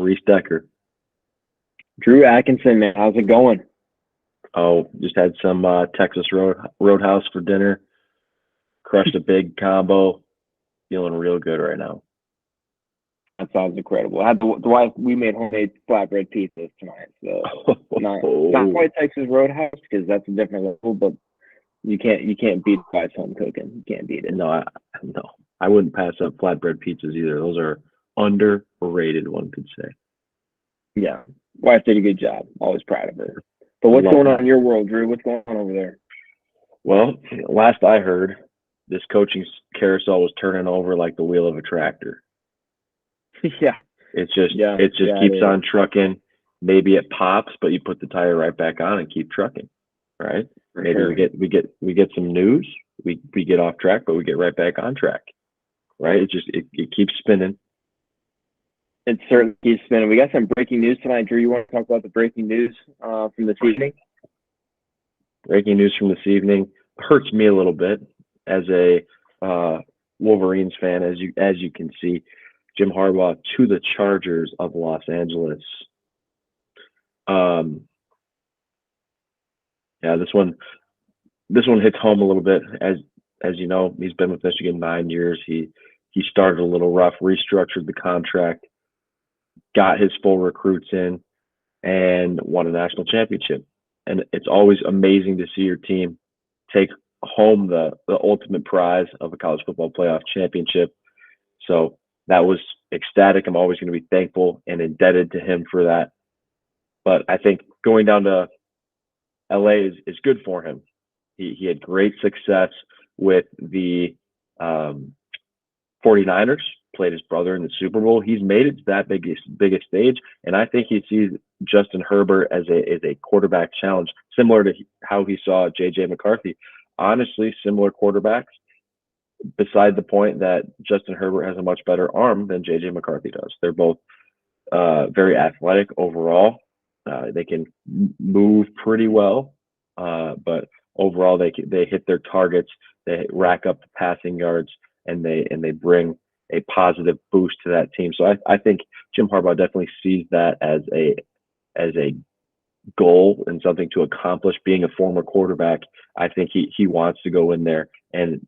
Reese Decker. Drew Atkinson, man, how's it going? Oh, just had some Texas Roadhouse for dinner. Crushed a big combo. Feeling real good right now. That sounds incredible. We made homemade flatbread pizzas tonight, so not quite Texas Roadhouse because that's a different level, but you can't beat wife's home cooking. You can't beat it. No, I wouldn't pass up flatbread pizzas either. Those are underrated, one could say. Yeah, wife did a good job. Always proud of her. But what's going on in your world, Drew? What's going on over there? Well, last I heard, this coaching carousel was turning over like the wheel of a tractor. Yeah. It just keeps on trucking. Maybe it pops, but you put the tire right back on and keep trucking, right? Maybe sure. we get some news. We get off track, but we get right back on track, right? It keeps spinning. It certainly keeps spinning. We got some breaking news tonight, Drew. You want to talk about the breaking news from this evening? Breaking news from this evening hurts me a little bit as a Wolverines fan, as you can see. Jim Harbaugh to the Chargers of Los Angeles. Yeah, this one hits home a little bit. As you know, he's been with Michigan 9 years. He started a little rough, restructured the contract, got his full recruits in, and won a national championship. And it's always amazing to see your team take home the ultimate prize of a college football playoff championship. So that was ecstatic. I'm always going to be thankful and indebted to him for that. But I think going down to LA is good for him. He had great success with the 49ers, played his brother in the Super Bowl. He's made it to that biggest stage, and I think he sees Justin Herbert as a quarterback challenge, similar to how he saw J.J. McCarthy. Honestly, similar quarterbacks, beside the point that Justin Herbert has a much better arm than J.J. McCarthy does. They're both very athletic overall. They can move pretty well, but overall they hit their targets. They rack up the passing yards, and they bring a positive boost to that team. So I think Jim Harbaugh definitely sees that as a goal and something to accomplish. Being a former quarterback, I think he wants to go in there and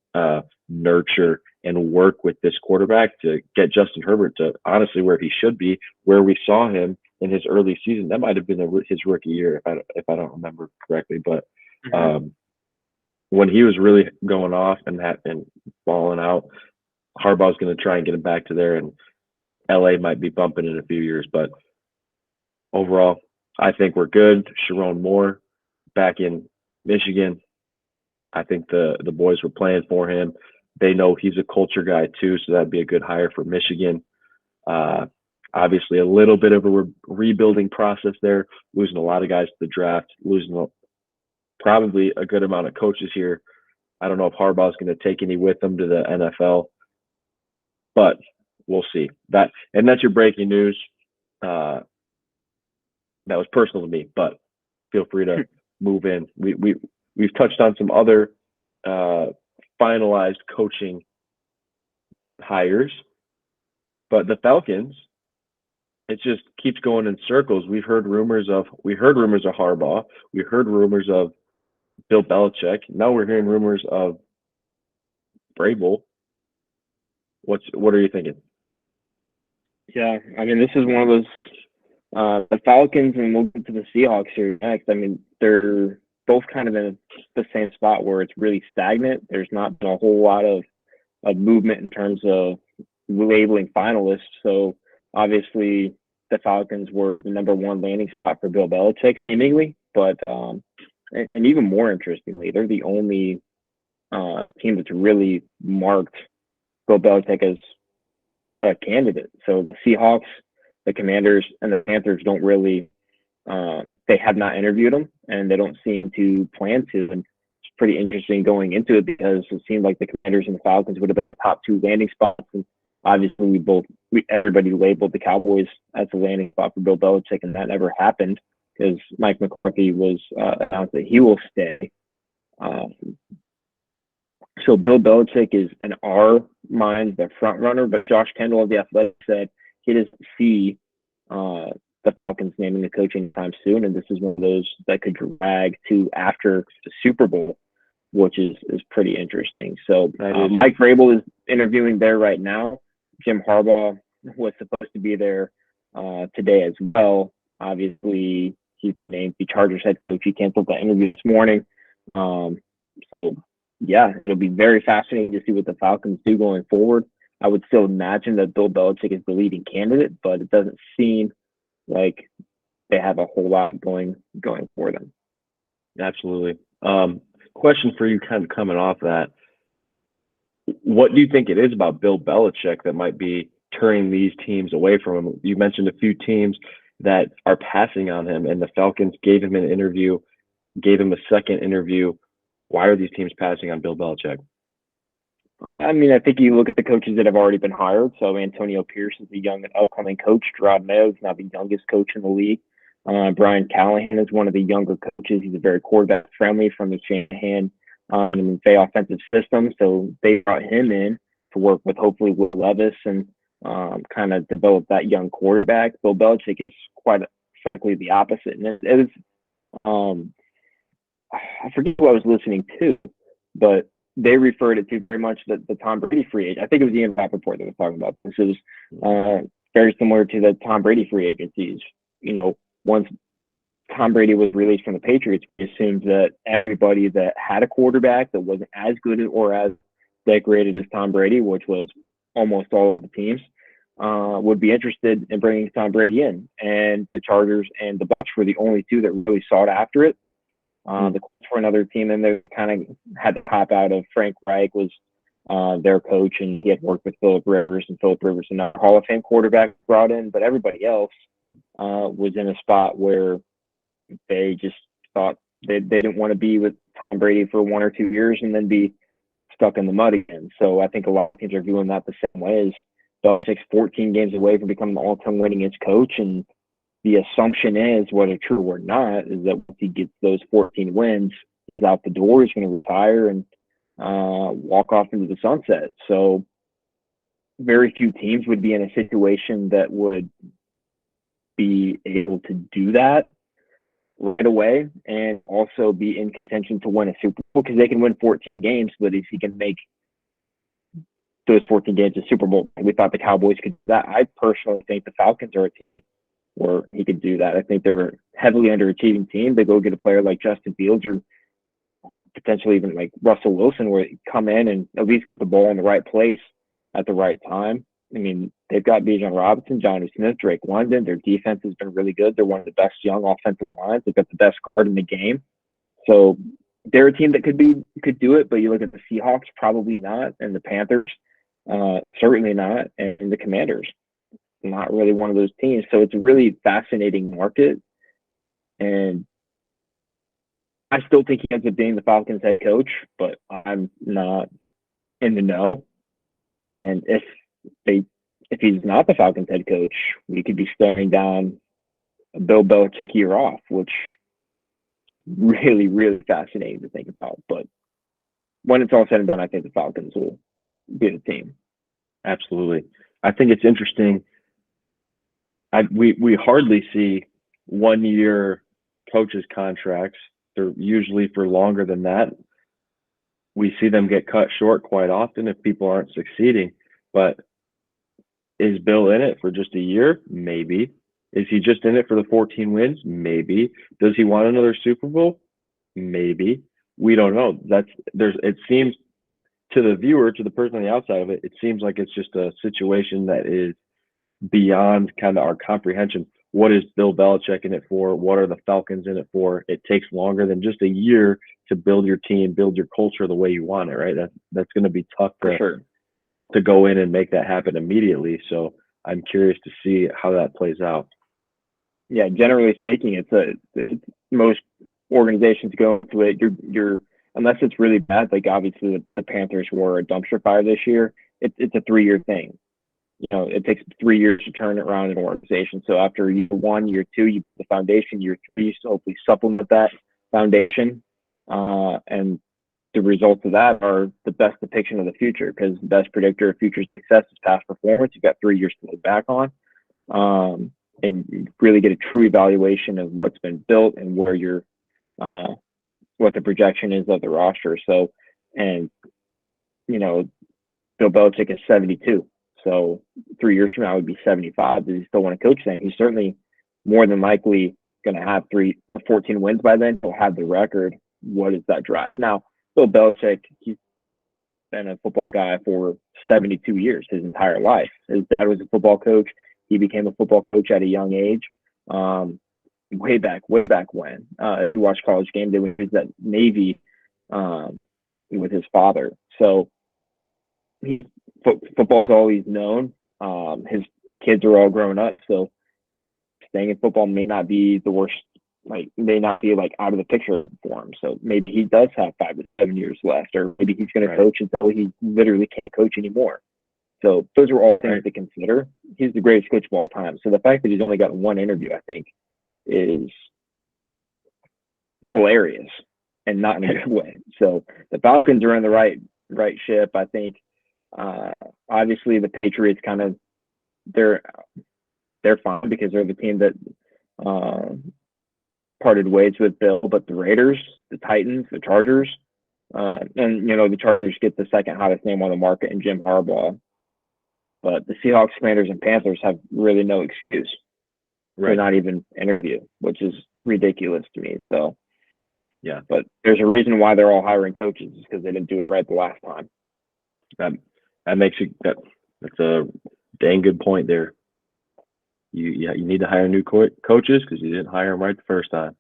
nurture and work with this quarterback to get Justin Herbert to honestly where he should be, where we saw him in his early season. That might have been his rookie year, if I don't remember correctly. But when he was really going off and balling out, Harbaugh's going to try and get him back to there, and LA might be bumping in a few years. But overall, I think we're good. Sharon Moore back in Michigan. I think the boys were playing for him. They know he's a culture guy too, so that'd be a good hire for Michigan. Obviously, a little bit of a rebuilding process there, losing a lot of guys to the draft, losing probably a good amount of coaches here. I don't know if Harbaugh's going to take any with him to the NFL, but we'll see. That's your breaking news. That was personal to me, but feel free to move in. We've touched on some other finalized coaching hires, but the Falcons, it just keeps going in circles. We heard rumors of Harbaugh. We heard rumors of Bill Belichick. Now we're hearing rumors of Vrabel. What are you thinking? Yeah, I mean, this is one of those the Falcons, and we'll get to the Seahawks here next. I mean, they're both kind of in the same spot where it's really stagnant. There's not been a whole lot of movement in terms of labeling finalists. So obviously the Falcons were the number one landing spot for Bill Belichick, seemingly. But and even more interestingly, they're the only team that's really marked Bill Belichick as a candidate. So the Seahawks, the Commanders, and the Panthers don't really they have not interviewed him, and they don't seem to plan to. And it's pretty interesting going into it because it seemed like the Commanders and the Falcons would have been the top two landing spots. And obviously, everybody labeled the Cowboys as a landing spot for Bill Belichick, and that never happened because Mike McCarthy was announced that he will stay. So Bill Belichick is, in our minds, the front runner, but Josh Kendall of The Athletic said he doesn't see the Falcons naming the coach anytime soon, and this is one of those that could drag to after the Super Bowl, which is pretty interesting. So Mike Vrabel is interviewing there right now. Jim Harbaugh was supposed to be there today as well. Obviously, he's named the Chargers head coach. He canceled that interview this morning. So, yeah, it'll be very fascinating to see what the Falcons do going forward. I would still imagine that Bill Belichick is the leading candidate, but it doesn't seem like they have a whole lot going for them. Absolutely. Question for you, kind of coming off that. What do you think it is about Bill Belichick that might be turning these teams away from him? You mentioned a few teams that are passing on him, and the Falcons gave him an interview, gave him a second interview. Why are these teams passing on Bill Belichick? I mean, I think you look at the coaches that have already been hired. So Antonio Pierce is a young and upcoming coach. Gerard Mayo is now the youngest coach in the league. Brian Callahan is one of the younger coaches. He's a very quarterback friendly from the Shanahan and McVay offensive system. So they brought him in to work with hopefully Will Levis and kind of develop that young quarterback. Bill Belichick is quite frankly the opposite. And it was, I forget who I was listening to, but they referred it to very much the Tom Brady free agent. I think it was Ian Rappaport that was talking about this. It was very similar to the Tom Brady free agencies. You know, once Tom Brady was released from the Patriots, we assumed that everybody that had a quarterback that wasn't as good or as decorated as Tom Brady, which was almost all of the teams, would be interested in bringing Tom Brady in. And the Chargers and the Bucs were the only two that really sought after it. The Colts were another team, and they kind of had to pop out of Frank Reich was their coach, and he had worked with Phillip Rivers, and Phillip Rivers, another Hall of Fame quarterback, brought in. But everybody else was in a spot where they just thought they didn't want to be with Tom Brady for 1 or 2 years and then be stuck in the mud again. So I think a lot of teams are viewing that the same way. As Belichick's 14 games away from becoming the all-time winningest coach, and the assumption is, whether true or not, is that once he gets those 14 wins, he's out the door, he's going to retire and walk off into the sunset. So very few teams would be in a situation that would be able to do that right away and also be in contention to win a Super Bowl, because they can win 14 games, but if he can make those 14 games a Super Bowl, we thought the Cowboys could do that. I personally think the Falcons are a team where he could do that. I think they're a heavily underachieving team. They go get a player like Justin Fields or potentially even like Russell Wilson, where they come in and at least put the ball in the right place at the right time. I mean, they've got Bijan Robinson, Johnny Smith, Drake London. Their defense has been really good. They're one of the best young offensive lines. They've got the best guard in the game. So they're a team that could do it, but you look at the Seahawks, probably not, and the Panthers, certainly not, and the Commanders, not really one of those teams. So it's a really fascinating market, and I still think he ends up being the Falcons head coach, but I'm not in the know. And if he's not the Falcons head coach, we could be staring down a Bill Belichick year off, which really, really fascinating to think about. But when it's all said and done, I think the Falcons will be the team. Absolutely. I think it's interesting. We hardly see 1 year coaches contracts. They're usually for longer than that. We see them get cut short quite often if people aren't succeeding. But is Bill in it for just a year? Maybe. Is he just in it for the 14 wins? Maybe. Does he want another Super Bowl? Maybe. We don't know. It seems to the viewer, to the person on the outside of it, it seems like it's just a situation that is beyond kind of our comprehension. What is Bill Belichick in it for? What are the Falcons in it for? It takes longer than just a year to build your team, build your culture the way you want it, right? That's going to be tough to go in and make that happen immediately. So I'm curious to see how that plays out. Yeah, generally speaking, it's most organizations go into it. You're unless it's really bad, like obviously the Panthers were a dumpster fire this year. It's a 3-year thing. You know, it takes 3 years to turn it around in an organization. So after year 1, year 2, you put the foundation. Year 3, you hopefully supplement that foundation, and the results of that are the best depiction of the future, because the best predictor of future success is past performance. You've got 3 years to look back on. and really get a true evaluation of what's been built and where uh, what the projection is of the roster. So, and you know, Bill Belichick is 72. So 3 years from now, would be 75. Does he still want to coach then? He's certainly more than likely going to have 14 wins by then. He'll have the record. What is that drive? Now, Bill Belichick, he's been a football guy for 72 years, his entire life. His dad was a football coach. He became a football coach at a young age. Way back when. If you watch College Game Day, when he was at Navy with his father. So football's all he's known. His kids are all grown up, so staying in football may not be the worst. May not be out of the picture for him. So maybe he does have 5 to 7 years left, or maybe he's going to coach until he literally can't coach anymore. So those are all things to consider. He's the greatest coach of all time. So the fact that he's only got one interview, I think, is hilarious and not in a good way. So the Falcons are in the right ship. I think obviously the Patriots they're fine because they're the team that parted ways with Bill, but the Raiders, the Titans, the Chargers, and the Chargers get the second hottest name on the market in Jim Harbaugh. But the Seahawks, Commanders, and Panthers have really no excuse to not even interview, which is ridiculous to me. So, yeah. But there's a reason why they're all hiring coaches, is because they didn't do it right the last time. That makes it that's a dang good point there. You need to hire new coaches because you didn't hire them right the first time.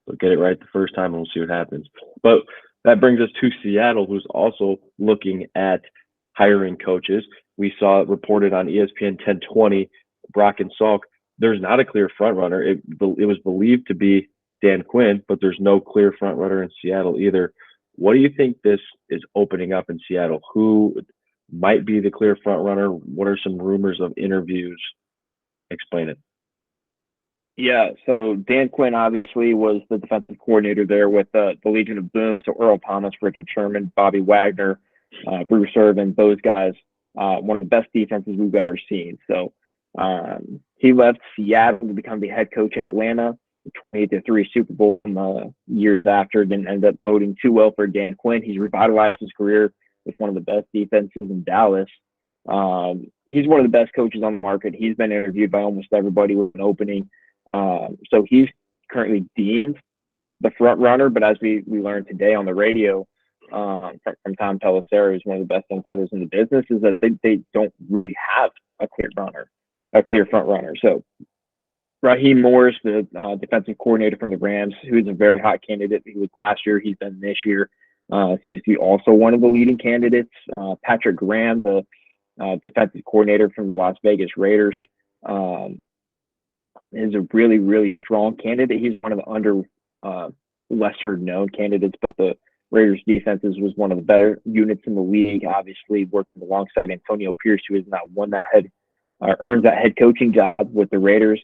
So get it right the first time and we'll see what happens. But that brings us to Seattle, who's also looking at hiring coaches. We saw it reported on ESPN 1020, Brock and Salk. There's not a clear front runner. It was believed to be Dan Quinn, but there's no clear front runner in Seattle either. What do you think this is opening up in Seattle? Who might be the clear front runner? What are some rumors of interviews? Explain it. Yeah, so Dan Quinn obviously was the defensive coordinator there with the Legion of Boom. So Earl Thomas, Richard Sherman, Bobby Wagner, Bruce Irvin, those guys, one of the best defenses we've ever seen. So he left Seattle to become the head coach at Atlanta, 28-3 Super Bowl years after. Didn't end up voting too well for Dan Quinn. He's revitalized his career with one of the best defenses in Dallas. He's one of the best coaches on the market. He's been interviewed by almost everybody with an opening. So he's currently deemed the front runner, but as we learned today on the radio from Tom Pelissero, who's one of the best insiders in the business, is that they don't really have a clear front runner. So Raheem Morris, the defensive coordinator for the Rams, who's a very hot candidate. He was last year. He's been this year. He's also one of the leading candidates. Patrick Graham, the defensive coordinator from the Las Vegas Raiders, is a really, really strong candidate. He's one of the lesser known candidates, but the Raiders defenses was one of the better units in the league, obviously working alongside Antonio Pierce, who has now earned that head coaching job with the Raiders.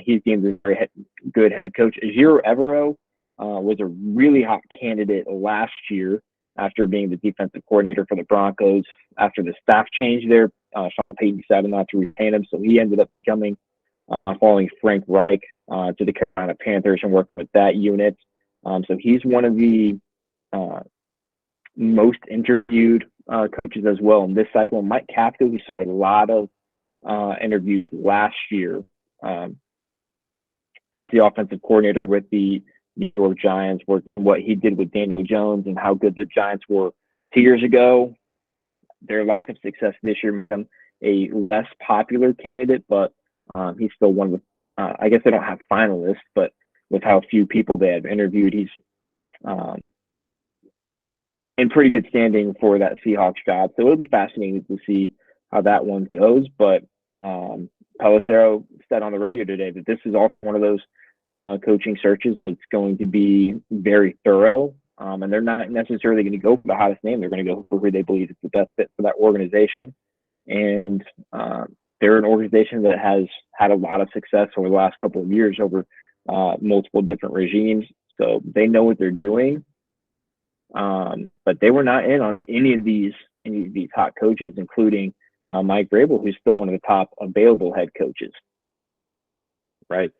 He's deemed a very good head coach. Ejiro Evero was a really hot candidate last year after being the defensive coordinator for the Broncos. After the staff change there, Sean Payton decided not to retain him, so he ended up coming following Frank Reich to the Carolina Panthers and working with that unit. So he's one of the most interviewed coaches as well in this cycle. Mike Kafka, who saw a lot of interviews last year, the offensive coordinator with the New York Giants, what he did with Daniel Jones and how good the Giants were 2 years ago. Their lack of success this year made him a less popular candidate, but he's still one of the, I guess they don't have finalists, but with how few people they have interviewed, he's in pretty good standing for that Seahawks job. So it'll be fascinating to see how that one goes. But Pelissero said on the radio today that this is also one of those coaching searches that's going to be very thorough. And they're not necessarily going to go for the hottest name. They're going to go for who they believe is the best fit for that organization. And they're an organization that has had a lot of success over the last couple of years over multiple different regimes. So they know what they're doing. But they were not in on any of these hot coaches, including Mike Vrabel, who's still one of the top available head coaches. Right.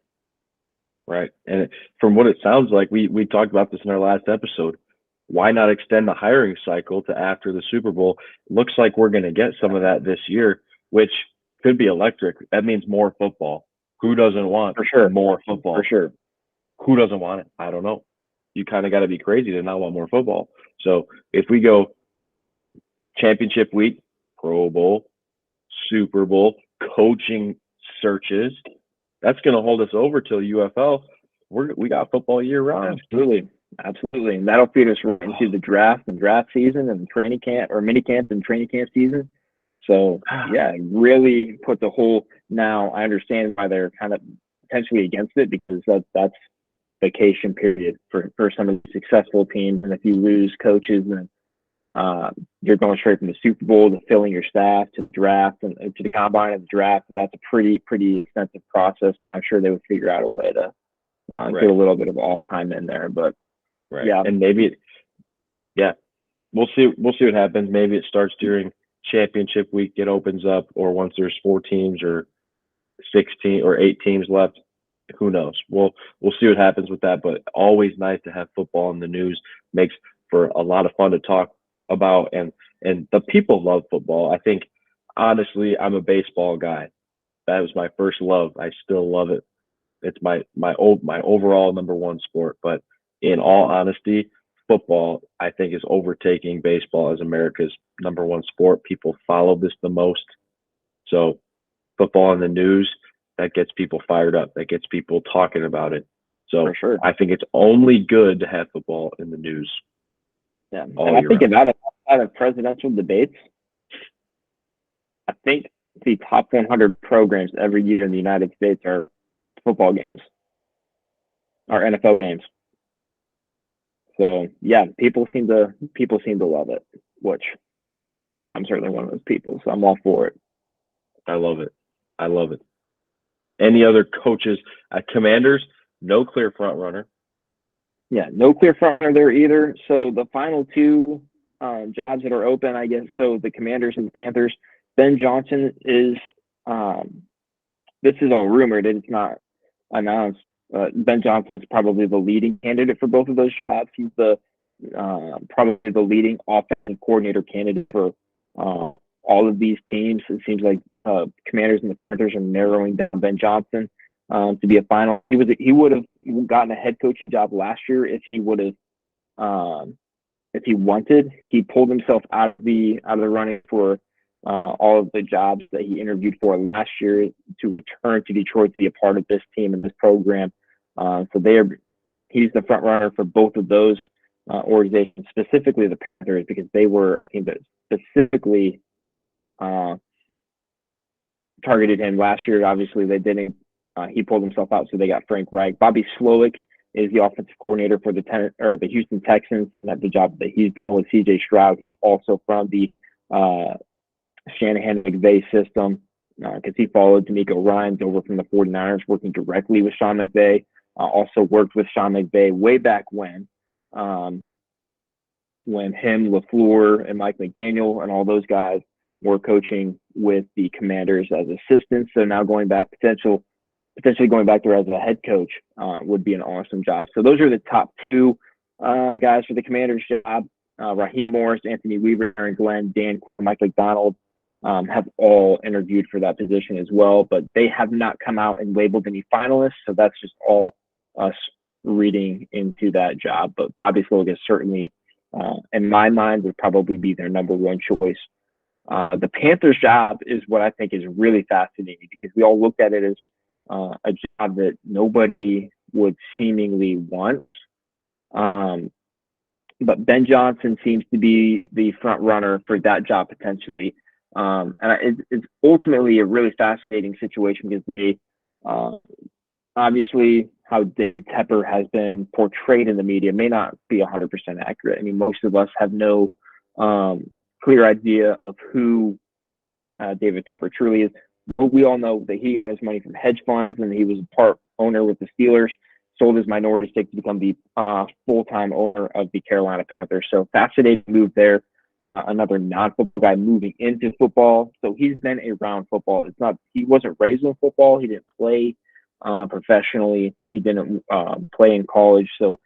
Right. And from what it sounds like, we talked about this in our last episode. Why not extend the hiring cycle to after the Super Bowl? Looks like we're going to get some of that this year, which could be electric. That means more football. Who doesn't want For sure. more For football? sure. Who doesn't want it? I don't know. You kind of got to be crazy to not want more football. So if we go championship week, Pro Bowl, Super Bowl, coaching searches, that's going to hold us over till UFL. We got football year round. Absolutely. Absolutely. And that'll feed us right into the draft and draft season and training camp or mini camp and training camp season. So yeah, really put the whole, now I understand why they're kind of potentially against it, because that's vacation period for some of the successful teams. And if you lose coaches, then you're going straight from the Super Bowl to filling your staff to the draft and to the combine and the draft. That's a pretty expensive process. I'm sure they would figure out a way to get a little bit of all time in there. But yeah, and maybe we'll see what happens. Maybe it starts during championship week. It opens up, or once there's 4 teams or 16 or 8 teams left. Who knows? We'll see what happens with that. But always nice to have football in the news. Makes for a lot of fun to talk about, and the people love football. I think honestly, I'm a baseball guy. That was my first love. I still love it. It's my overall number one sport. But in all honesty, football I think is overtaking baseball as America's number one sport. People follow this the most. So football in the news, that gets people fired up. That gets people talking about it. So for sure. I think it's only good to have football in the news. Yeah, and I think outside of presidential debates, I think the top 100 programs every year in the United States are football games, are NFL games. So yeah, people seem to love it, which I'm certainly one of those people. So I'm all for it. I love it. Any other coaches at Commanders? No clear front runner. Yeah, no clear front runner there either. So the final 2 jobs that are open, I guess. So the Commanders and the Panthers. Ben Johnson is. This is all rumored. It's not announced. Ben Johnson is probably the leading candidate for both of those jobs. He's the probably the leading offensive coordinator candidate for all of these teams. It seems like Commanders and the Panthers are narrowing down Ben Johnson to be a final. He would have gotten a head coaching job last year if he would have if he wanted. He pulled himself out of the running for all of the jobs that he interviewed for last year to return to Detroit to be a part of this team and this program. So he's the front runner for both of those organizations, specifically the Panthers, because they were a team that specifically targeted him last year. Obviously, they didn't. He pulled himself out, so they got Frank Reich. Bobby Slowick is the offensive coordinator for the Houston Texans. That's the job that he's doing with C.J. Stroud, also from the Shanahan McVay system, because he followed D'Amico Ryans over from the 49ers, working directly with Sean McVay. Also worked with Sean McVay way back when him, LaFleur, and Mike McDaniel and all those guys were coaching with the Commanders as assistants. So now potentially going back there as a head coach would be an awesome job. So those are the top 2 guys for the Commanders job. Raheem Morris, Anthony Weaver, Aaron Glenn, Dan, Mike McDonald have all interviewed for that position as well, but they have not come out and labeled any finalists. So that's just all us reading into that job. But Bobby Slowick is certainly, in my mind, would probably be their number one choice. The Panthers job is what I think is really fascinating, because we all looked at it as a job that nobody would seemingly want. But Ben Johnson seems to be the front runner for that job potentially. And it's ultimately a really fascinating situation, because they obviously how Dave Tepper has been portrayed in the media may not be 100% accurate. I mean, most of us have no clear idea of who David Tepper truly is. But we all know that he has money from hedge funds, and he was a part owner with the Steelers, sold his minority stake to become the full-time owner of the Carolina Panthers. So fascinating move there. Another non-football guy moving into football. So he's been around football. He wasn't raised in football. He didn't play professionally. He didn't play in college, so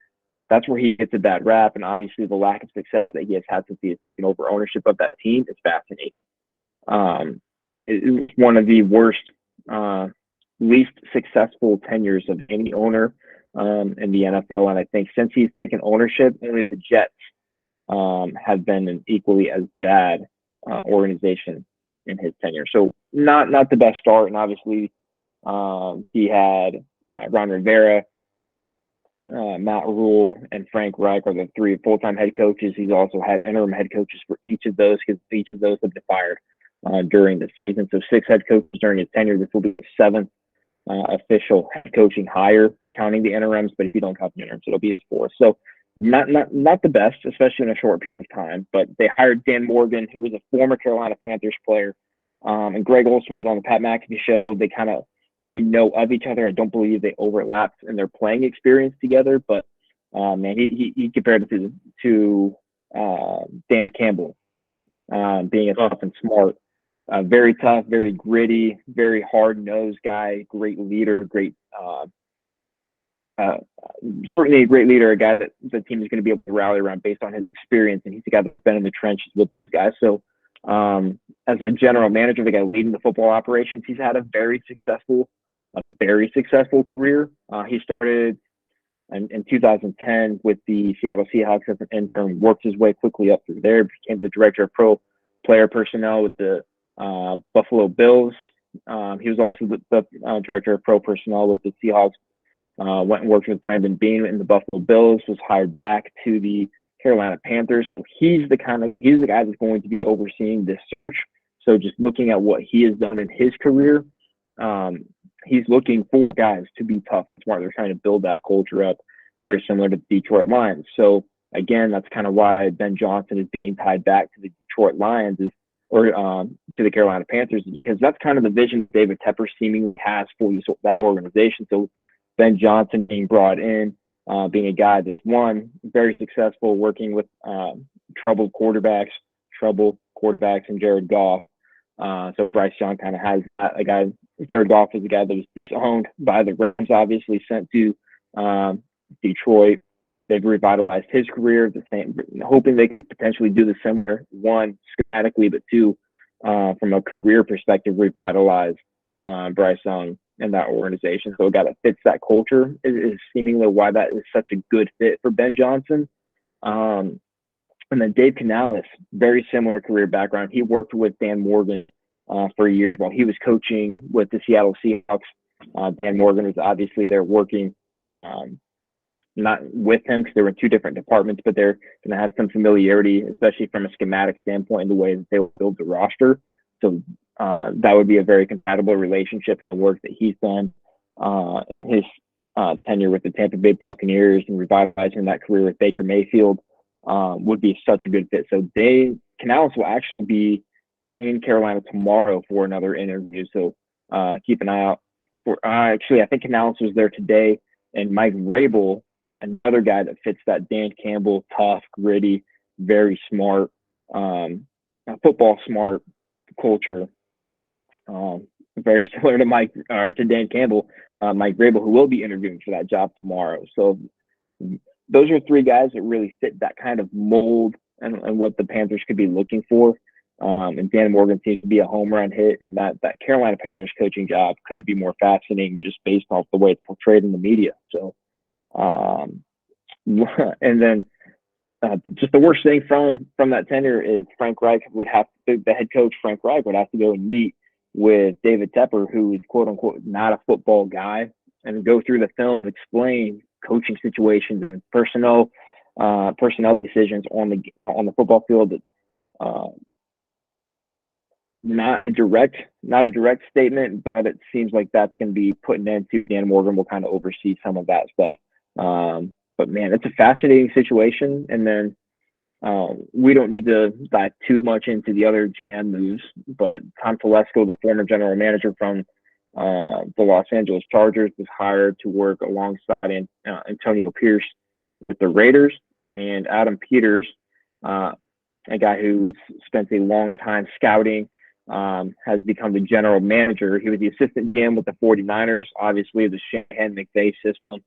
that's where he gets a bad rap. And obviously, the lack of success that he has had since he's taken over ownership of that team is fascinating. It was one of the worst, least successful tenures of any owner in the NFL. And I think since he's taken ownership, only the Jets have been an equally as bad organization in his tenure. So not the best start. And obviously, he had Ron Rivera, Matt Rule, and Frank Reich are the three full-time head coaches. He's also had interim head coaches for each of those because each of those have been fired during the season. So 6 head coaches during his tenure. This will be the 7th official head coaching hire, counting the interims. But if you don't count the interims, it'll be his 4th. So not the best, especially in a short period of time. But they hired Dan Morgan, who was a former Carolina Panthers player, and Greg Olson was on the Pat McAfee show. They kind of know of each other. I don't believe they overlapped in their playing experience together, but man, he compared it to Dan Campbell, being a tough and smart, very tough, very gritty, very hard-nosed guy, great leader, certainly a great leader, a guy that the team is going to be able to rally around based on his experience, and he's a guy that's been in the trenches with guys. So as a general manager, the guy leading the football operations, he's had a very successful career. He started in 2010 with the Seattle Seahawks as an intern, worked his way quickly up through there, became the director of pro player personnel with the Buffalo Bills. He was also the director of pro personnel with the Seahawks. Went and worked with Brandon Beane in the Buffalo Bills, was hired back to the Carolina Panthers. So he's the guy that's going to be overseeing this search. So just looking at what he has done in his career, he's looking for guys to be tough and smart. They're trying to build that culture up, very similar to the Detroit Lions. So again, that's kind of why Ben Johnson is being tied back to the Detroit Lions or to the Carolina Panthers, because that's kind of the vision David Tepper seemingly has for that organization. So Ben Johnson being brought in, being a guy that's very successful working with troubled quarterbacks and Jared Goff. So Bryce Young kind of has a guy. Jared Goff is a guy that was owned by the Rams, obviously sent to Detroit. They've revitalized his career, hoping they could potentially do the similar, 1, schematically, but 2, from a career perspective, revitalize Bryce Young and that organization. So a guy that fits that culture is seemingly why that is such a good fit for Ben Johnson. And then Dave Canales, very similar career background. He worked with Dan Morgan for a year while he was coaching with the Seattle Seahawks. Dan Morgan was obviously there working not with him because they were in 2 different departments, but they're going to have some familiarity, especially from a schematic standpoint, in the way that they will build the roster. So that would be a very compatible relationship. The work that he's done, his tenure with the Tampa Bay Buccaneers and revitalizing that career with Baker Mayfield would be such a good fit. So Canales will actually be in Carolina tomorrow for another interview. So keep an eye out for. Actually, I think Canales was there today, and Mike Vrabel, another guy that fits that Dan Campbell, tough, gritty, very smart, football smart culture. Very similar to Dan Campbell, Mike Vrabel, who will be interviewing for that job tomorrow. So those are 3 guys that really fit that kind of mold and what the Panthers could be looking for. And Dan Morgan seems to be a home run hit. That Carolina Panthers coaching job could be more fascinating just based off the way it's portrayed in the media. So, and then just the worst thing from that tenure is Frank Reich the head coach Frank Reich would have to go and meet with David Tepper, who is quote unquote not a football guy, and go through the film, explain coaching situations and personnel decisions on the football field. That not a direct statement, but it seems like that's going to be put an end to. Dan Morgan will kind of oversee some of that stuff. But man, it's a fascinating situation. And then we don't need to dive too much into the other GM moves, but Tom Telesco, the former general manager from the Los Angeles Chargers, was hired to work alongside Antonio Pierce with the Raiders, and Adam Peters, a guy who's spent a long time scouting has become the general manager. He was the assistant GM with the 49ers. Obviously, the Shanahan McVay system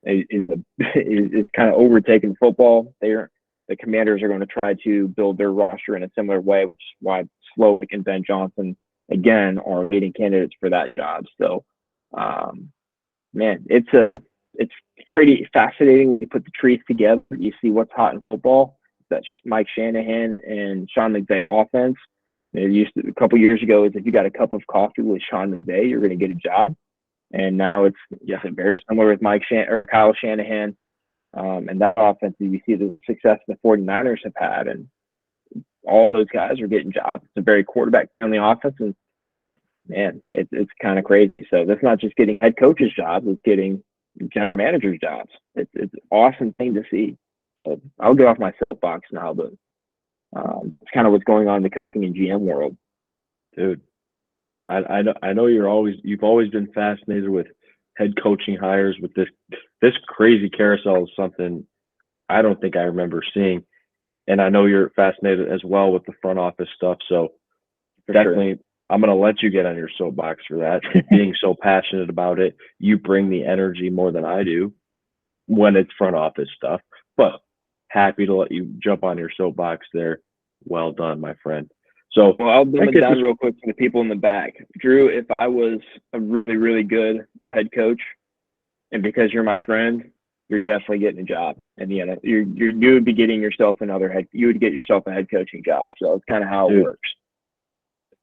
is kind of overtaking football. The Commanders are going to try to build their roster in a similar way, which is why Slowick and Ben Johnson, again, are leading candidates for that job. So, man, it's pretty fascinating when you put the trees together. You see what's hot in football. That's Mike Shanahan and Sean McVay offense. It used to, a couple years ago, is if you got a cup of coffee with Sean McVay, you're going to get a job. And now it's very similar with or Kyle Shanahan. And that offense, you see the success the 49ers have had, and all those guys are getting jobs. It's a very quarterback-friendly offense, and man, it's kind of crazy. So that's not just getting head coaches' jobs; it's getting general managers' jobs. It's an awesome thing to see. So I'll get off my soapbox now, but it's kind of what's going on in the coaching and GM world. Dude, I know you've always been fascinated with head coaching hires. With this crazy carousel is something I don't think I remember seeing, and I know you're fascinated as well with the front office stuff. So definitely, I'm gonna let you get on your soapbox for that. Being so passionate about it, you bring the energy more than I do when it's front office stuff. But happy to let you jump on your soapbox there. Well done, my friend. So, well, I'll dumb it down real quick for the people in the back. Drew, if I was a really, really good head coach, and because you're my friend, you're definitely getting a job. And you would be getting yourself you would get yourself a head coaching job. So it's kind of how it works.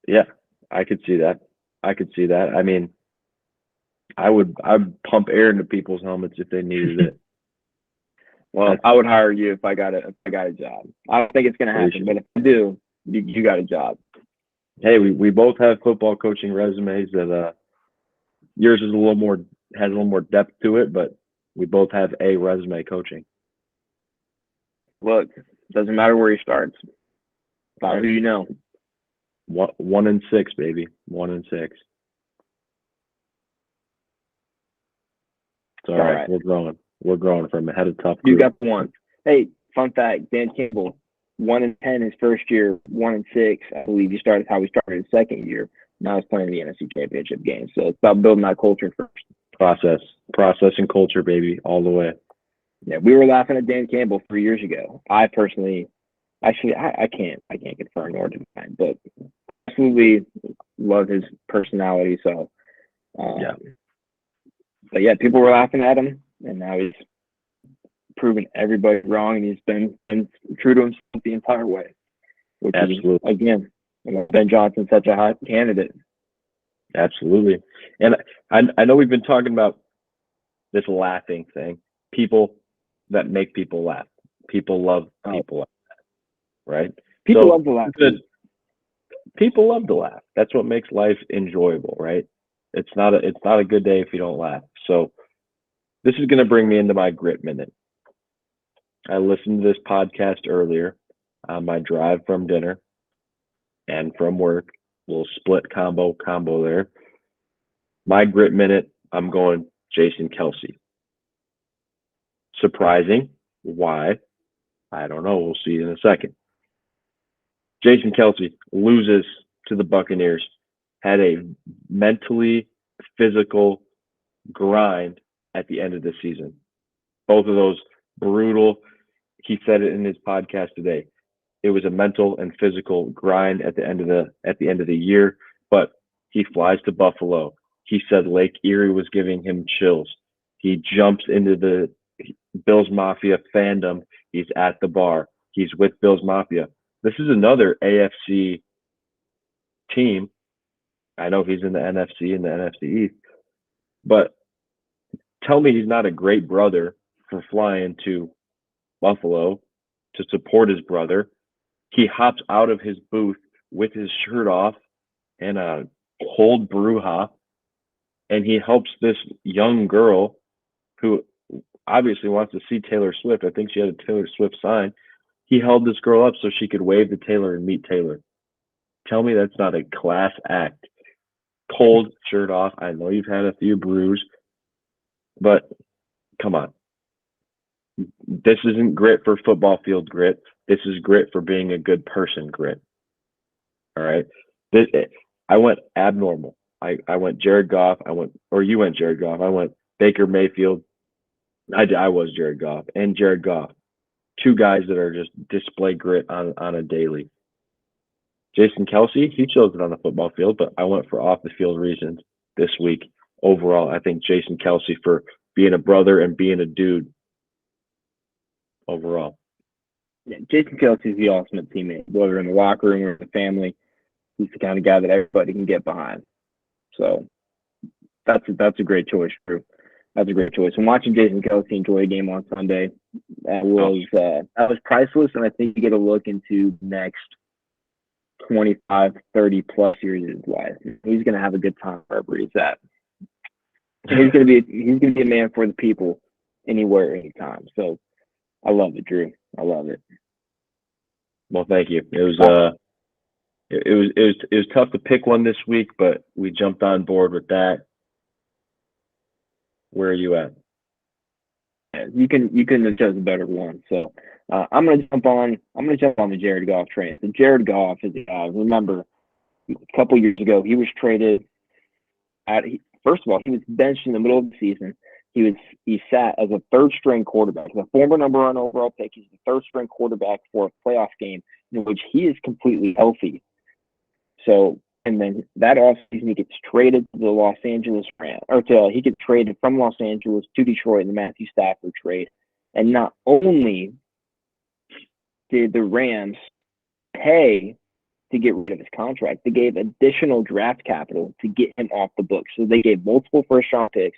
Yeah, I could see that. I mean, I'd pump air into people's helmets if they needed it. Well, I would hire you if I got a job. I don't think it's going to happen, but if I do, you got a job. Hey, we both have football coaching resumes that yours is has a little more depth to it, but we both have a resume coaching. Look, doesn't matter where you start. About who you know. 1-6, baby. 1-6. It's all right. We're growing from a head of tough group. You got one. Hey, fun fact: Dan Campbell, 1-10 his first year, 1-6. I believe he started how he started his second year. Now he's playing the NFC Championship game. So it's about building that culture first. Process and culture, baby, all the way. Yeah, we were laughing at Dan Campbell 3 years ago. I personally, actually, I can't confirm nor deny, but absolutely love his personality. So, yeah. But yeah, people were laughing at him, and now he's proven everybody wrong, and he's been true to himself the entire way. Which absolutely. Is, again, Ben Johnson's such a hot candidate. Absolutely. And I know we've been talking about this laughing thing. People that make people laugh. People love people like that, right? People love to laugh. People love to laugh. That's what makes life enjoyable, right? It's not a good day if you don't laugh. So this is going to bring me into my grit minute. I listened to this podcast earlier on my drive from dinner and from work. Little split combo there. My grit minute, I'm going Jason Kelce. Surprising. Why? I don't know. We'll see in a second. Jason Kelce loses to the Buccaneers. Had a mentally physical grind at the end of the season. Both of those brutal. He said it in his podcast today. It was a mental and physical grind at the end of the year, but he flies to Buffalo. He said Lake Erie was giving him chills. He jumps into the Bills Mafia fandom. He's at the bar. He's with Bills Mafia. This is another AFC team. I know he's in the NFC and the NFC East, but tell me he's not a great brother for flying to Buffalo to support his brother. He hops out of his booth with his shirt off and a cold brew hop, and he helps this young girl who obviously wants to see Taylor Swift. I think she had a Taylor Swift sign. He held this girl up so she could wave to Taylor and meet Taylor. Tell me that's not a class act. Cold shirt off. I know you've had a few brews, but come on. This isn't grit for football field grit. This is grit for being a good person grit. All right. This, I went abnormal. I went Jared Goff. You went Jared Goff. I went Baker Mayfield. I was Jared Goff and Jared Goff. Two guys that are just display grit on a daily. Jason Kelsey, he chose it on the football field, but I went for off the field reasons this week. Overall, I think Jason Kelsey for being a brother and being a dude overall. Yeah, Jason Kelsey's the ultimate teammate, whether in the locker room or in the family. He's the kind of guy that everybody can get behind. So that's a great choice, Drew. That's a great choice. And watching Jason Kelsey enjoy a game on Sunday, that was priceless. And I think you get a look into the next 25, 30 plus years of his life. He's going to have a good time wherever he's at. And he's going to be a man for the people, anywhere, anytime. So I love it, Drew. I love it. Well, thank you. It was tough to pick one this week, but we jumped on board with that. Where are you at? Yeah, you couldn't have chosen a better one. So I'm gonna jump on the Jared Goff train. So Jared Goff is remember a couple years ago he was traded first of all, he was benched in the middle of the season. He sat as a third string quarterback. The former number one overall pick. He's the third string quarterback for a playoff game in which he is completely healthy. So, and then that offseason he gets traded to the Los Angeles Rams, he gets traded from Los Angeles to Detroit in the Matthew Stafford trade. And not only did the Rams pay to get rid of his contract, they gave additional draft capital to get him off the books. So they gave multiple first-round picks,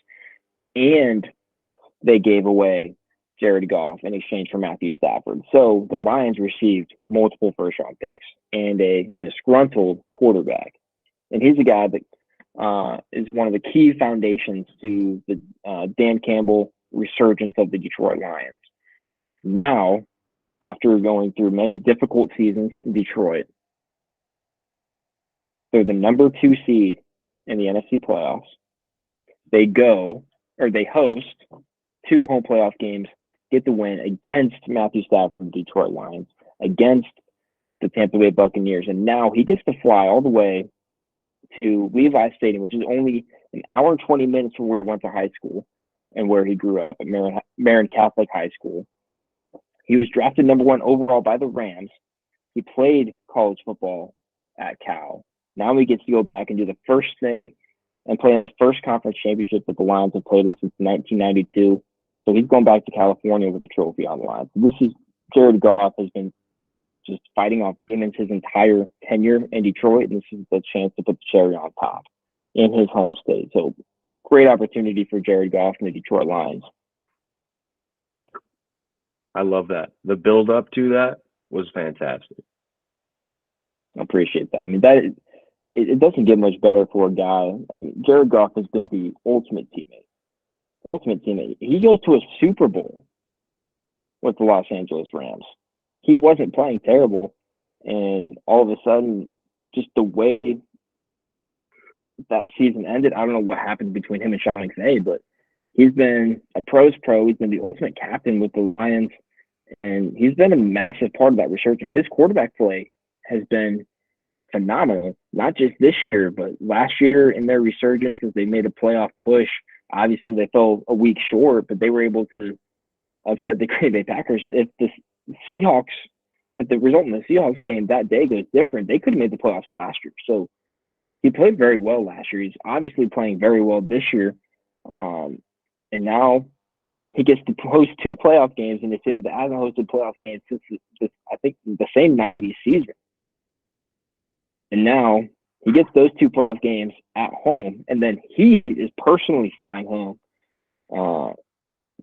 and they gave away Jared Goff in exchange for Matthew Stafford. So the Lions received multiple first-round picks and a disgruntled quarterback. And he's a guy that is one of the key foundations to the Dan Campbell resurgence of the Detroit Lions. Now, after going through many difficult seasons in Detroit, they're the number 2 seed in the NFC playoffs. They host 2 home playoff games, get the win against Matthew Stafford, Detroit Lions, against the Tampa Bay Buccaneers. And now he gets to fly all the way to Levi Stadium, which is only an hour and 20 minutes from where he went to high school and where he grew up at Marion Catholic High School. He was drafted number 1 overall by the Rams. He played college football at Cal. Now he gets to go back and do the first thing and play his first conference championship that the Lions have played since 1992. So he's going back to California with the trophy on the line. Jared Goff has been just fighting off demons his entire tenure in Detroit, and this is the chance to put the cherry on top in his home state. So great opportunity for Jared Goff and the Detroit Lions. I love that. The build up to that was fantastic. I appreciate that. I mean, it doesn't get much better for a guy. Jared Goff has been the ultimate teammate. He goes to a Super Bowl with the Los Angeles Rams. He wasn't playing terrible, and all of a sudden, just the way that season ended, I don't know what happened between him and Sean McVay, but he's been a pro's pro. He's been the ultimate captain with the Lions, and he's been a massive part of that research. His quarterback play has been phenomenal, not just this year, but last year in their resurgence as they made a playoff push. Obviously, they fell a week short, but they were able to upset the Green Bay Packers. If the result in the Seahawks game that day goes different, they could have made the playoffs last year. So he played very well last year. He's obviously playing very well this year. And now he gets to host 2 playoff games, and it hasn't hosted playoff games since I think the same 90s season. And now he gets those 2 playoff games at home, and then he is personally flying home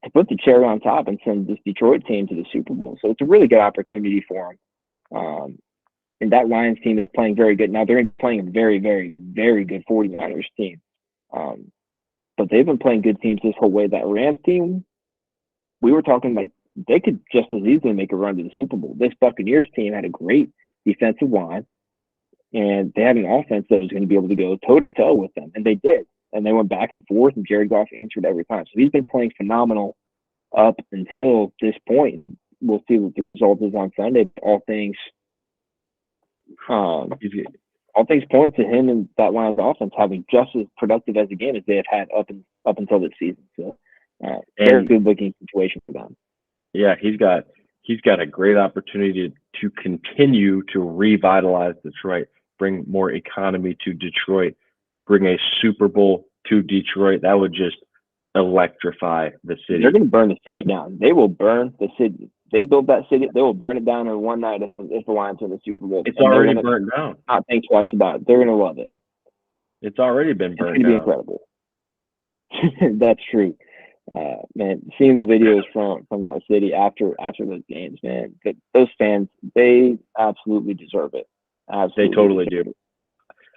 to put the cherry on top and send this Detroit team to the Super Bowl. So it's a really good opportunity for him. And that Lions team is playing very good. Now they're playing a very, very, very good 49ers team. But they've been playing good teams this whole way. That Rams team, we were talking like they could just as easily make a run to the Super Bowl. This Buccaneers team had a great defensive line, and they had an offense that was going to be able to go toe-to-toe with them, and they did. And they went back and forth, and Jared Goff answered every time. So he's been playing phenomenal up until this point. We'll see what the result is on Sunday. All things all things point to him and that Lions offense having just as productive as a game as they have had up until this season. So, very good looking situation for them. Yeah, he's got a great opportunity to continue to revitalize Detroit, bring more economy to Detroit, bring a Super Bowl to Detroit. That would just electrify the city. They're going to burn the city down. They will burn the city. They built that city. They will burn it down in one night if the Lions win the Super Bowl. It's already burnt down. Not think twice about it. They're going to love it. It's already been burnt down. It's going to be incredible. That's true. Man, seeing videos from the city after those games, man, those fans, they absolutely deserve it. Absolutely, they totally do.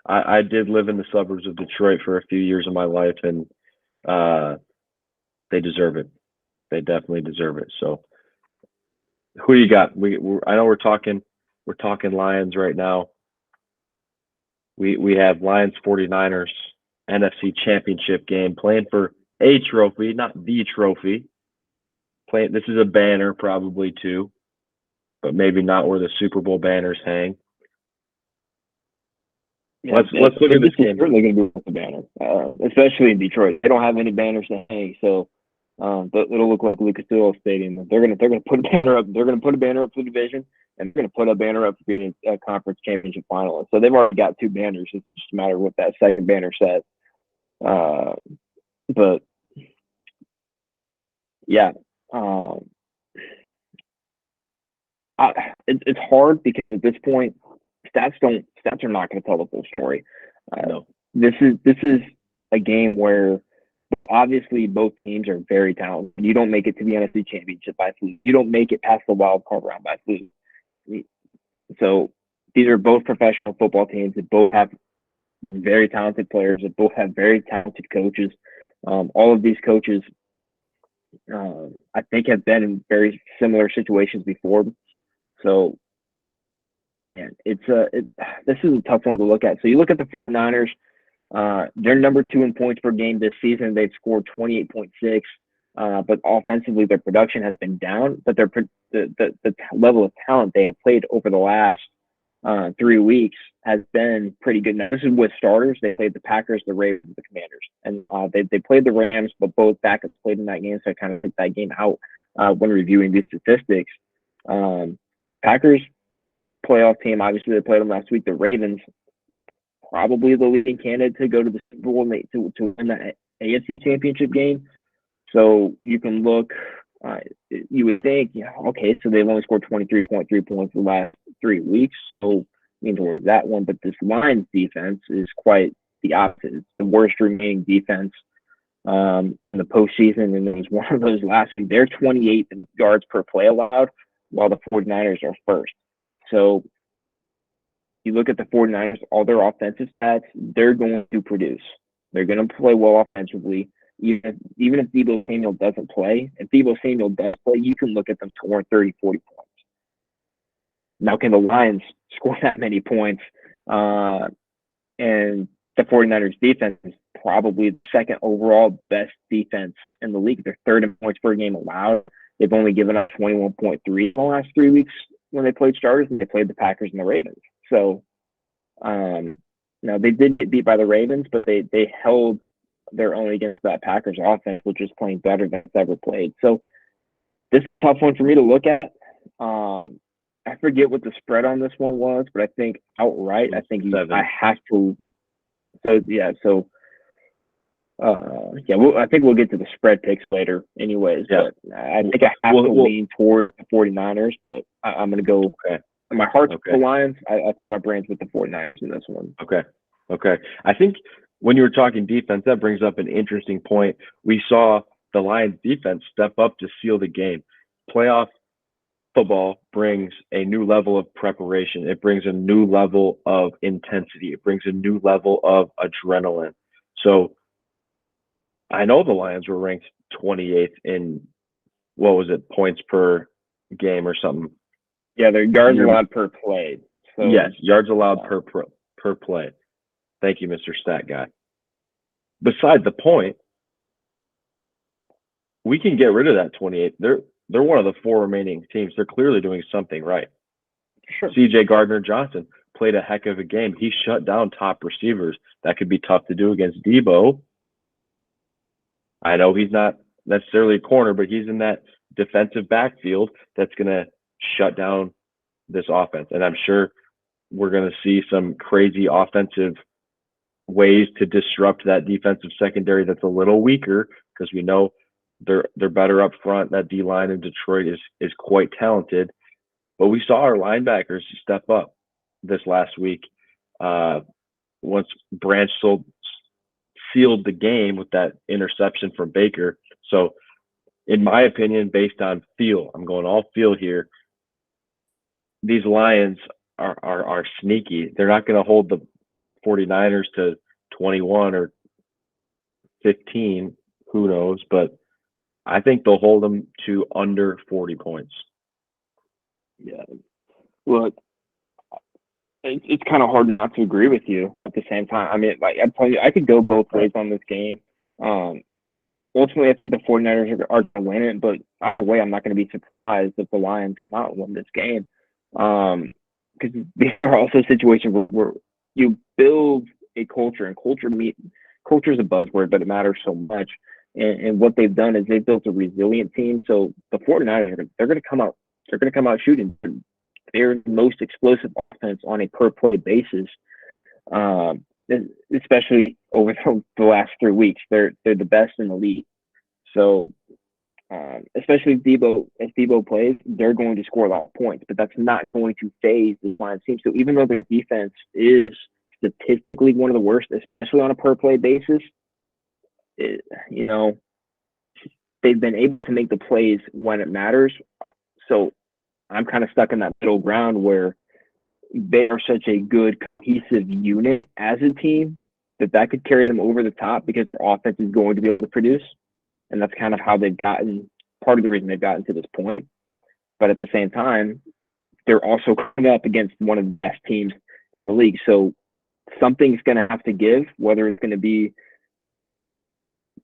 I did live in the suburbs of Detroit for a few years of my life, and they deserve it. They definitely deserve it. So, who do you got? I know we're talking Lions right now. We have Lions 49ers NFC Championship game playing for a trophy, not the trophy. This is a banner probably too, but maybe not where the Super Bowl banners hang. Yeah, let's look at this game. It's certainly going to be with the banner, especially in Detroit. They don't have any banners to hang, so it'll look like Lucas Oil Stadium. They're going to put a banner up. They're going to put a banner up for the division, and they're going to put a banner up for the conference championship final. So they've already got two banners. It's just a matter of what that second banner says. But yeah, it's hard because at this point, stats are not going to tell the full story. No. This is a game where obviously both teams are very talented. You don't make it to the NFC Championship by fluke. You don't make it past the wild card round by fluke. So these are both professional football teams that both have very talented players, that both have very talented coaches. All of these coaches, I think, have been in very similar situations before. So, man, this is a tough one to look at. So you look at the 49ers. They're number 2 in points per game this season. They've scored 28.6, but offensively their production has been down. But the level of talent they have played over the last 3 weeks has been pretty good. Now, this is with starters. They played the Packers, the Ravens, the Commanders, and they played the Rams, but both backups played in that game, so I kind of took that game out when reviewing these statistics. Packers playoff team, obviously they played them last week. The Ravens, probably the leading candidate to go to the Super Bowl and to win the AFC Championship game. So you can look, you would think, yeah, okay, so they've only scored 23.3 points the last 3 weeks. So lean towards that one. But this Lions defense is quite the opposite. It's the worst remaining defense in the postseason. And it was one of those last week. They're 28th in yards per play allowed, while the 49ers are first. So you look at the 49ers, all their offensive stats, they're going to produce. They're going to play well offensively. Even if Deebo Samuel doesn't play, if Deebo Samuel does play, you can look at them scoring 30, 40 points. Now, can the Lions score that many points? And the 49ers defense is probably the second overall best defense in the league. They're third in points per game allowed. They've only given up 21.3 in the last 3 weeks when they played starters, and they played the Packers and the Ravens. So, now they did get beat by the Ravens, but they held their own against that Packers offense, which is playing better than it's ever played. So this is a tough one for me to look at. I forget what the spread on this one was, but I think outright, I have to. So yeah, I think we'll get to the spread picks later, anyways. Yeah. But I think I have to lean toward the 49ers. But I'm going to go. Okay. My heart's with the Lions. My brain's with the 49ers in this one. Okay. I think when you were talking defense, that brings up an interesting point. We saw the Lions defense step up to seal the game. Playoff football brings a new level of preparation. It brings a new level of intensity. It brings a new level of adrenaline. So I know the Lions were ranked 28th in, what was it, points per game or something. Yeah, they're yards allowed per play. So yes, yards allowed per play. Thank you, Mr. Stat Guy. Beside the point, we can get rid of that 28. They're one of the 4 remaining teams. They're clearly doing something right. Sure. C.J. Gardner-Johnson played a heck of a game. He shut down top receivers. That could be tough to do against Debo. I know he's not necessarily a corner, but he's in that defensive backfield that's going to shut down this offense. And I'm sure we're going to see some crazy offensive ways to disrupt that defensive secondary that's a little weaker, because we know they're better up front. That D line in Detroit is quite talented. But we saw our linebackers step up this last week. Once Branch sealed the game with that interception from Baker. So, in my opinion, based on feel, I'm going all feel here. These Lions are sneaky. They're not going to hold the 49ers to 21 or 15. Who knows? But I think they'll hold them to under 40 points. Yeah. Well, it's kind of hard not to agree with you at the same time. I mean, like I'm telling you, I could go both ways on this game. Ultimately, I think the 49ers are going to win it, but either way, I'm not going to be surprised if the Lions come out and win this game. Because there are also situations where you build a culture, and culture is a buzzword, but it matters so much. And what they've done is they've built a resilient team. So the 49ers, they're going to come out shooting. They're the most explosive offense on a per play basis, especially over the last 3 weeks. They're the best in the league. So, especially if Debo plays, they're going to score a lot of points, but that's not going to phase the Lions team. So even though their defense is statistically one of the worst, especially on a per play basis, they've been able to make the plays when it matters. So I'm kind of stuck in that middle ground where they are such a good cohesive unit as a team that could carry them over the top because their offense is going to be able to produce. And that's kind of how they've gotten, part of the reason they've gotten to this point. But at the same time, they're also coming up against one of the best teams in the league. So something's going to have to give, whether it's going to be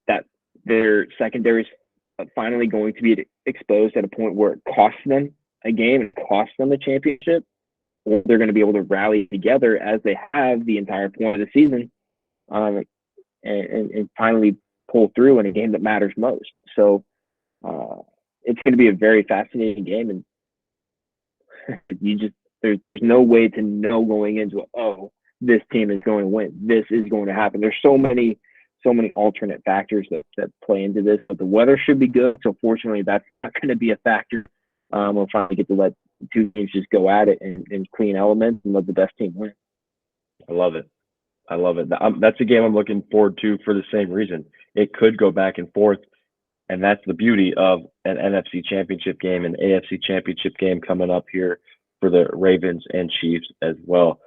that their secondary is finally going to be exposed at a point where it costs them a game and costs them a championship, or they're going to be able to rally together as they have the entire point of the season, and finally pull through in a game that matters most. So it's going to be a very fascinating game, and there's no way to know going into it, oh, this team is going to win, this is going to happen. There's so many alternate factors that play into this, but the weather should be good. So fortunately, that's not going to be a factor. We'll finally get to let two teams just go at it and clean elements and let the best team win. I love it. That's a game I'm looking forward to for the same reason. It could go back and forth, and that's the beauty of an NFC Championship game, an AFC Championship game coming up here for the Ravens and Chiefs as well.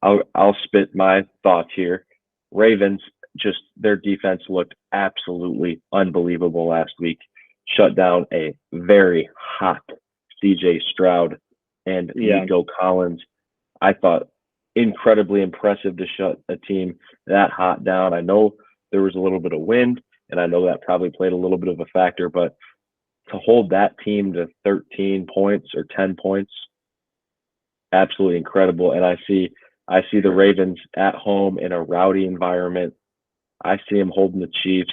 I'll spit my thoughts here. Ravens, just their defense looked absolutely unbelievable last week. Shut down a very hot CJ Stroud and Nico Collins. I thought incredibly impressive to shut a team that hot down. I know there was a little bit of wind, and I know that probably played a little bit of a factor, but to hold that team to 13 points or 10 points, absolutely incredible. And I see the Ravens at home in a rowdy environment. I see them holding the Chiefs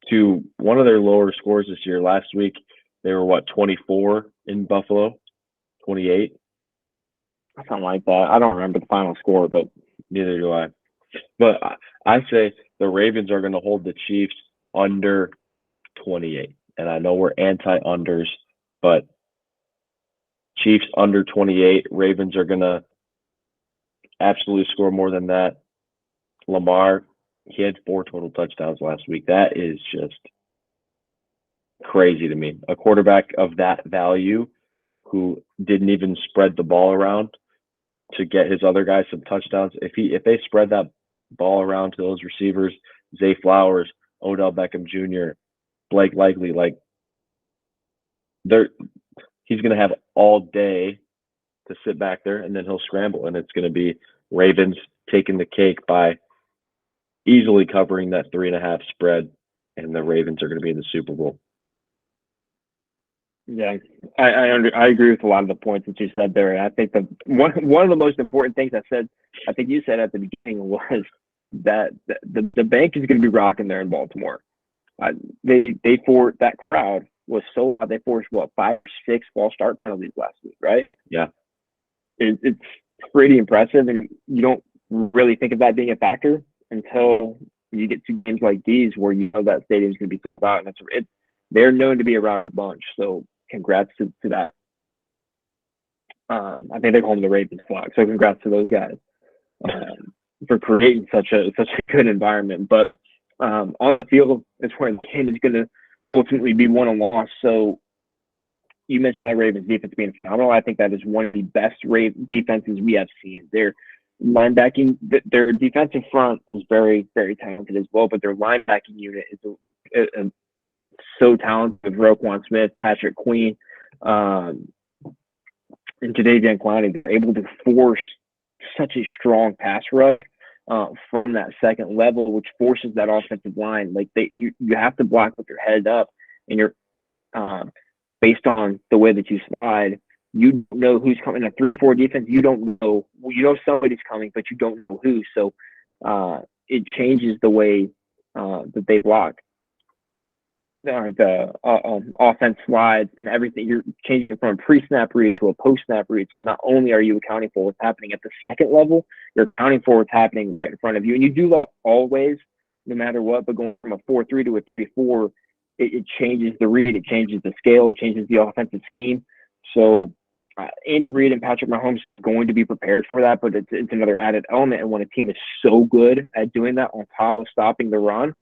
to one of their lower scores this year. Last week, they were 24 in Buffalo, 28. Something like that. I don't remember the final score, but neither do I. But I say the Ravens are going to hold the Chiefs under 28. And I know we're anti-unders, but Chiefs under 28. Ravens are going to absolutely score more than that. Lamar, he had 4 total touchdowns last week. That is just crazy to me. A quarterback of that value who didn't even spread the ball around to get his other guys some touchdowns. If they spread that ball around to those receivers, Zay Flowers, Odell Beckham Jr., Blake Lively, he's going to have all day to sit back there, and then he'll scramble, and it's going to be Ravens taking the cake by easily covering that 3.5 spread, and the Ravens are going to be in the Super Bowl. Yeah, I agree with a lot of the points that you said there. And I think the one of the most important things I think you said at the beginning was that the bank is going to be rocking there in Baltimore. Uh, they for that crowd was so loud. They forced what 5 or 6 false start penalties last week, right? Yeah. It's pretty impressive, and you don't really think of that being a factor until you get to games like these where you know that stadium's going to be sold out, and they're known to be a rowdy bunch. So congrats to that. I think they're home the Ravens flock, so congrats to those guys for creating such a good environment. But on the field is where the game is going to ultimately be won and lost. So you mentioned that Ravens defense being phenomenal. I think that is one of the best defenses we have seen. Their linebacking, their defensive front is very, very talented as well, but their linebacking unit is so talented with Roquan Smith, Patrick Queen, and Jadeveon Clowney. They're able to force such a strong pass rush from that second level, which forces that offensive line. Like you have to block with your head up, and you're based on the way that you slide. You don't know who's coming. A 3-4 defense, you know somebody's coming, but you don't know who. So it changes the way that they block. The offense slides and everything. You're changing from a pre-snap read to a post-snap read. Not only are you accounting for what's happening at the second level, you're accounting for what's happening right in front of you. And you do that always, no matter what. But going from a 4-3 to a 3-4, it changes the read, it changes the scale, it changes the offensive scheme. So Andy Reid and Patrick Mahomes are going to be prepared for that, but it's another added element. And when a team is so good at doing that on top of stopping the run,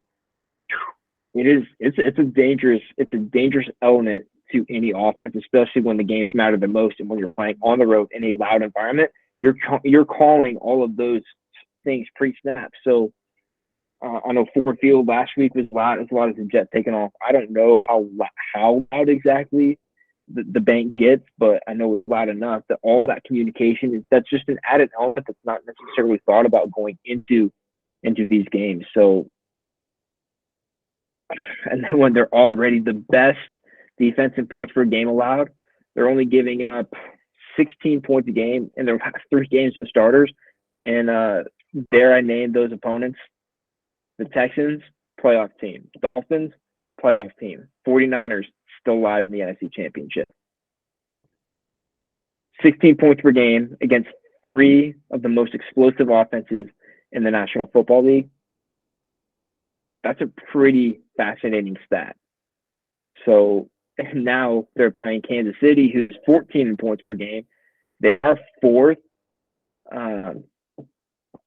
it's a dangerous element to any offense, especially when the games matter the most and when you're playing on the road in a loud environment. You're calling all of those things pre-snap. So I know Ford Field last week was loud as loud as the Jets taking off. I don't know how loud exactly the bank gets, but I know it's loud enough that all that communication that's just an added element that's not necessarily thought about going into these games. So, and then when they're already the best defensive points per game allowed, they're only giving up 16 points a game in their last 3 games for starters. And dare I name those opponents? The Texans, playoff team. Dolphins, playoff team. 49ers, still alive in the NFC Championship. 16 points per game against 3 of the most explosive offenses in the National Football League. That's a pretty fascinating stat. So now they're playing Kansas City, who's 14 points per game. They are 4th, or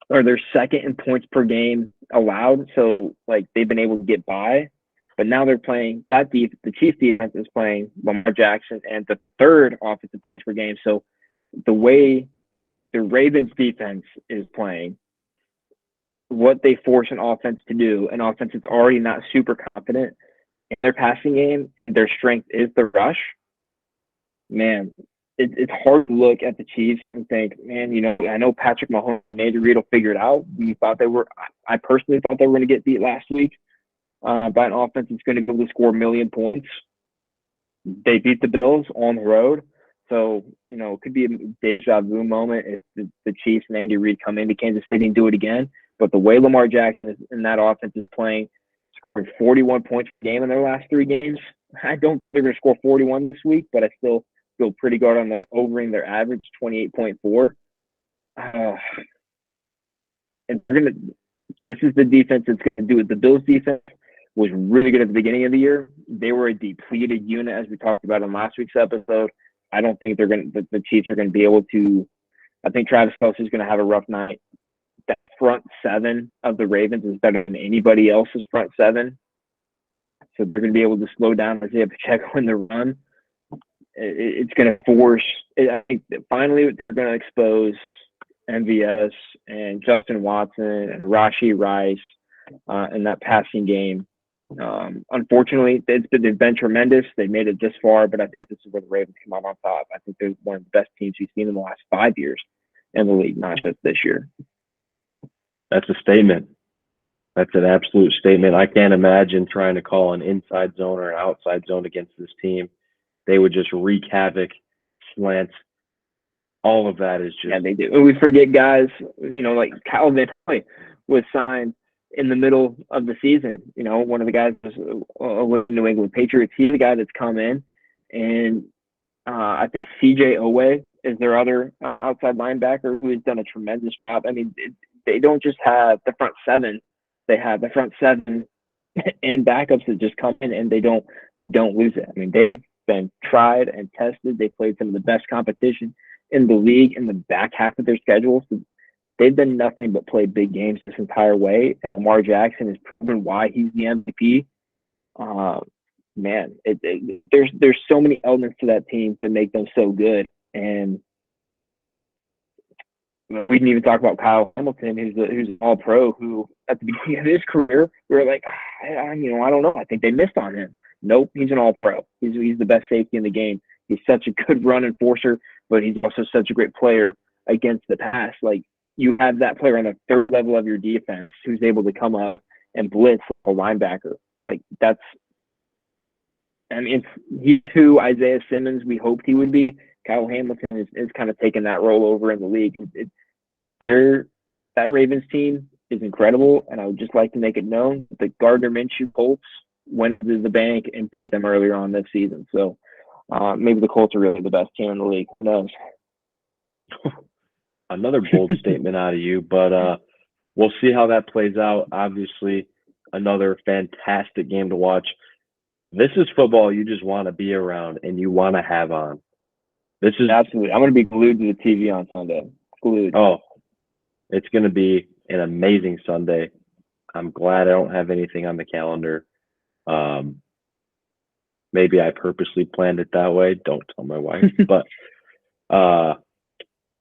they're 2nd in points per game allowed. So like they've been able to get by, but now they're playing the Chiefs defense is playing Lamar Jackson and the 3rd offensive points per game. So the way the Ravens defense is playing, what they force an offense to do, an offense is already not super confident in their passing game, their strength is the rush. Man, it's hard to look at the Chiefs and think, man, I know Patrick Mahomes and Andy Reid will figure it out. I personally thought they were going to get beat last week by an offense that's going to be able to score a million points. They beat the Bills on the road. So, it could be a deja vu moment if the Chiefs and Andy Reid come into Kansas City and do it again. But the way Lamar Jackson and that offense is playing, scoring 41 points per game in their last 3 games, I don't think they're going to score 41 this week, but I still feel pretty good on the overing their average, 28.4. And this is the defense that's going to do it. The Bills defense was really good at the beginning of the year. They were a depleted unit, as we talked about in last week's episode. I don't think the Chiefs are going to be able to. I think Travis Kelce is going to have a rough night. That front 7 of the Ravens is better than anybody else's front 7. So they're going to be able to slow down Isaiah Pacheco in the run. It's going to force. I think that finally they're going to expose MVS and Justin Watson and Rashee Rice in that passing game. Unfortunately, they've been tremendous. They made it this far, but I think this is where the Ravens come out on top. I think they're one of the best teams we've seen in the last 5 years in the league, not just this year. That's a statement. That's an absolute statement. I can't imagine trying to call an inside zone or an outside zone against this team. they would just wreak havoc, slants. All of that is Yeah, just they do. And we forget guys, like Kyle Van Noy was signed in the middle of the season. One of the guys was with New England Patriots. He's the guy that's come in, and I think CJ Owe is their other outside linebacker who has done a tremendous job. I mean, they don't just have the front seven; they have the front seven and backups that just come in and they don't lose it. I mean, they've been tried and tested. They played some of the best competition in the league in the back half of their schedule. So they've done nothing but play big games this entire way. Lamar Jackson has proven why he's the MVP. Man, there's so many elements to that team that make them so good. And we didn't even talk about Kyle Hamilton, who's an All-Pro, who at the beginning of his career we were like, I don't know. I think they missed on him. Nope, he's an All-Pro. He's the best safety in the game. He's such a good run enforcer, but he's also such a great player against the pass. Like, you have that player on the third level of your defense who's able to come up and blitz a linebacker. Like, that's – I mean, he's who Isaiah Simmons we hoped he would be. Kyle Hamilton is kind of taking that role over in the league. That Ravens team is incredible, and I would just like to make it known that the Gardner Minshew Colts went to the bank and put them earlier on this season. So maybe the Colts are really the best team in the league. Who knows? another bold statement out of you, but we'll see how that plays out. Obviously, another fantastic game to watch. This is football you just want to be around and you want to have on. This is absolutely. I'm going to be glued to the TV on Sunday. Glued. Oh, it's going to be an amazing Sunday. I'm glad I don't have anything on the calendar. Maybe I purposely planned it that way. Don't tell my wife. But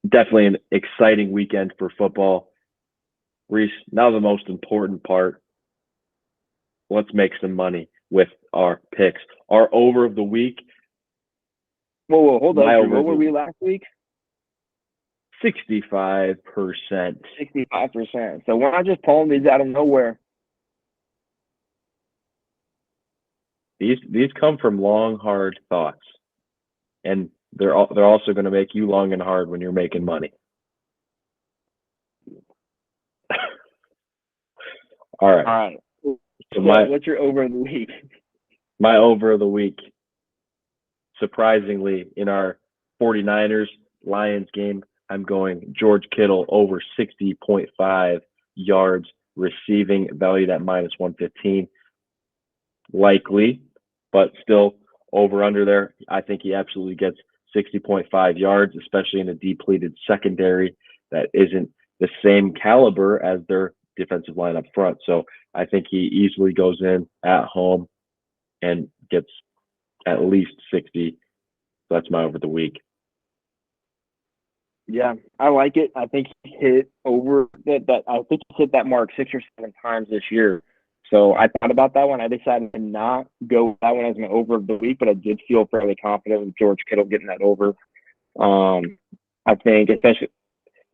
definitely an exciting weekend for football. Reese, now the most important part. Let's make some money with our picks. Our over of the week. Whoa, hold on. What were we last week? 65%. 65%. So we're not just pulling these out of nowhere. These come from long, hard thoughts, and they're also going to make you long and hard when you're making money. All right. So what's your over of the week? My over of the week, surprisingly, in our 49ers Lions game, I'm going George Kittle over 60.5 yards receiving, valued at minus 115. Likely, but still over under there. I think he absolutely gets 60.5 yards, especially in a depleted secondary that isn't the same caliber as their defensive line up front. So I think he easily goes in at home and gets at least 60. So that's my over the week. Yeah, I like it. I think he hit over that. I think he hit that mark 6 or 7 times this year. So I thought about that one. I decided to not go with that one as my over of the week, but I did feel fairly confident with George Kittle getting that over. I think, especially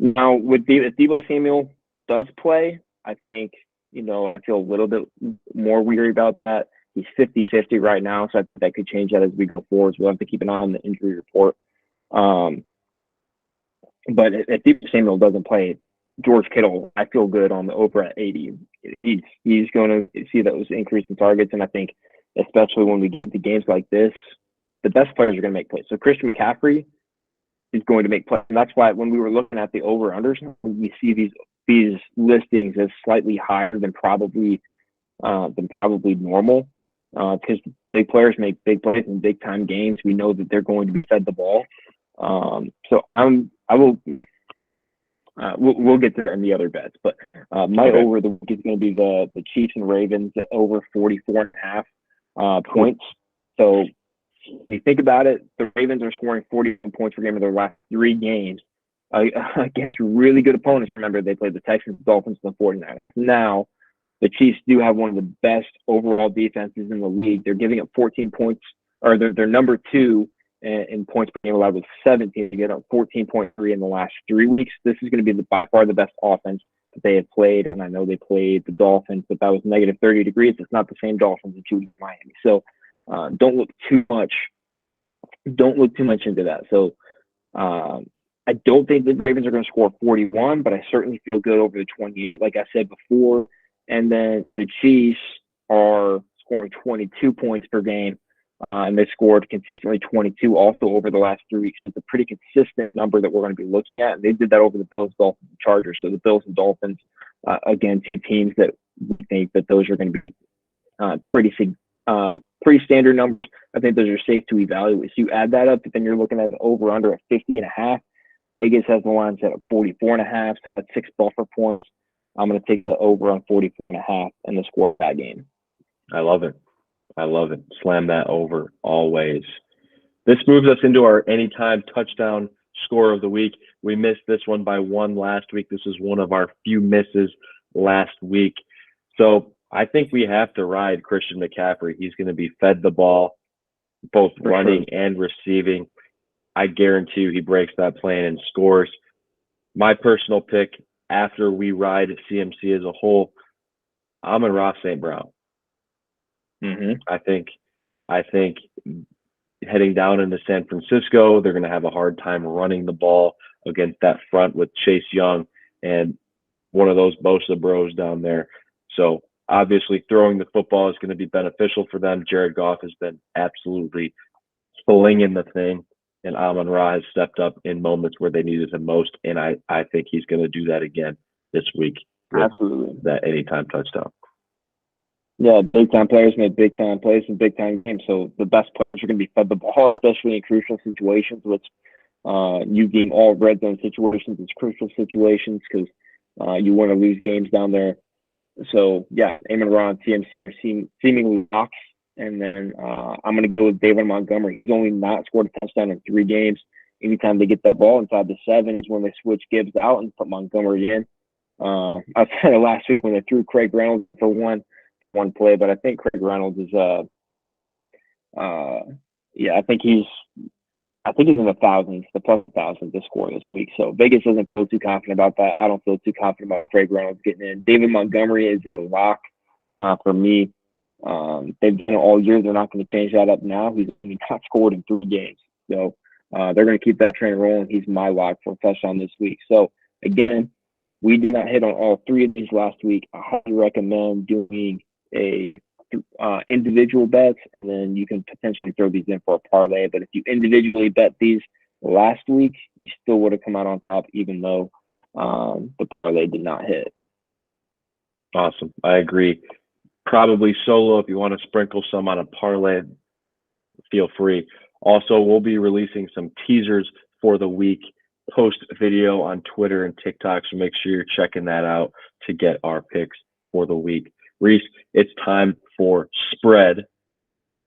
now if Deebo Samuel does play, I think, I feel a little bit more weary about that. He's 50-50 right now, so I think that could change that as we go forward. So we'll have to keep an eye on the injury report. But if Deebo Samuel doesn't play, George Kittle, I feel good on the over at 80. He's going to see those increase in targets, and I think especially when we get to games like this, the best players are going to make plays. So Christian McCaffrey is going to make plays, and that's why when we were looking at the over-unders, we see these listings as slightly higher than probably normal because big players make big plays in big-time games. We know that they're going to be fed the ball. We'll get there in the other bets, but my over the week is going to be the Chiefs and Ravens at over 44.5 points. So if you think about it, the Ravens are scoring 41 points per game in their last 3 games against really good opponents. Remember, they played the Texans, Dolphins, and the 49ers. Now, the Chiefs do have one of the best overall defenses in the league. They're giving up 14 points, or they're number 2 in points per game allowed with 17 to get up 14.3 in the last 3 weeks. This is going to be by far the best offense that they have played, and I know they played the Dolphins, but that was negative 30 degrees. It's not the same Dolphins that you in Miami. So don't look too much don't look too much into that. So I don't think the Ravens are going to score 41, but I certainly feel good over the 28, like I said before. And then the Chiefs are scoring 22 points per game, and they scored consistently 22 also over the last 3 weeks. It's a pretty consistent number that we're going to be looking at. And they did that over the Bills, Dolphins, and Chargers. So the Bills and Dolphins, again, two teams that we think that those are going to be pretty standard numbers. I think those are safe to evaluate. So you add that up, then you're looking at over under at 50.5. Vegas has the line set at 44.5, so that's 6 buffer points. I'm going to take the over on 44.5 and the score of that game. I love it. I love it. Slam that over always. This moves us into our anytime touchdown score of the week. We missed this one by 1 last week. This is one of our few misses last week. So I think we have to ride Christian McCaffrey. He's going to be fed the ball, both running and receiving. I guarantee you he breaks that plan and scores. My personal pick after we ride CMC as a whole, Amon-Ra St. Brown. I think heading down into San Francisco, they're going to have a hard time running the ball against that front with Chase Young and one of those Bosa bros down there. So obviously throwing the football is going to be beneficial for them. Jared Goff has been absolutely slinging the thing, and Amon-Ra has stepped up in moments where they needed him most, and I think he's going to do that again this week with Absolutely. that anytime touchdown. Yeah, big-time players make big-time plays in big-time games, so the best players are going to be fed the ball, especially in crucial situations, which you deem all red zone situations as crucial situations because you want to lose games down there. So, yeah, Amon-Ra and CMC are seemingly locks. And then I'm going to go with David Montgomery. He's only not scored a touchdown in 3 games. Anytime they get that ball inside the 7 is when they switch Gibbs out and put Montgomery in. I said it last week when they threw Craig Reynolds for one play, but I think Craig Reynolds is I think he's in the thousands, the plus 1,000 to score this week. So Vegas doesn't feel too confident about that. I don't feel too confident about Craig Reynolds getting in. David Montgomery is a lock for me. They've done it all year. They're not going to change that up now. He's only not scored in 3 games. So they're going to keep that train rolling. He's my lock for a touchdown this week. So, again, we did not hit on all 3 of these last week. I highly recommend doing a individual bets, and then you can potentially throw these in for a parlay. But if you individually bet these last week, you still would have come out on top, even though the parlay did not hit. Awesome. I agree. Probably solo. If you want to sprinkle some on a parlay, feel free. Also, we'll be releasing some teasers for the week post video on Twitter and TikTok, so make sure you're checking that out to get our picks for the week. Reese, it's time for spread.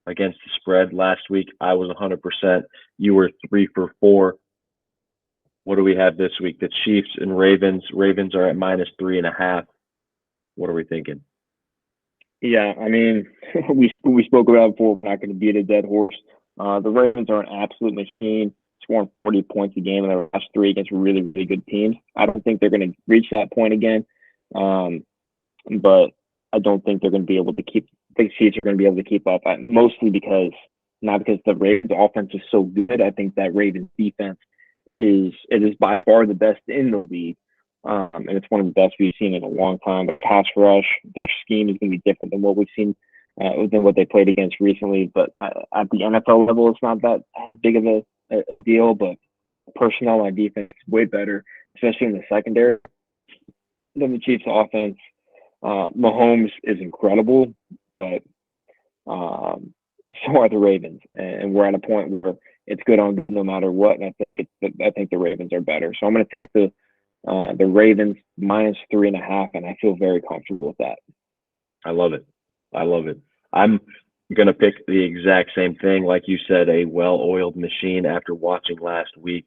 Against the spread last week, I was 100%. You were 3 for 4. What do we have this week? The Chiefs and Ravens. Ravens are at -3.5. What are we thinking? Yeah, I mean, we spoke about it before. We're not going to beat a dead horse. The Ravens are an absolute machine, scoring 40 points a game in their last 3 against really, really good teams. I don't think they're going to reach that point again, but I don't think they're going to be able to keep. The Chiefs are going to be able to keep up, mostly because not because the Ravens offense is so good. I think that Ravens defense is by far the best in the league. And it's one of the best we've seen in a long time. But pass rush, their scheme is going to be different than what we've seen, than what they played against recently. But at the NFL level, it's not that big of a deal. But personnel on defense is way better, especially in the secondary, than the Chiefs' offense. Mahomes is incredible, but so are the Ravens. And we're at a point where it's good on no matter what. And I think the Ravens are better. So I'm going to take the Ravens -3.5, and I feel very comfortable with that. I love it. I'm going to pick the exact same thing. Like you said, a well-oiled machine after watching last week.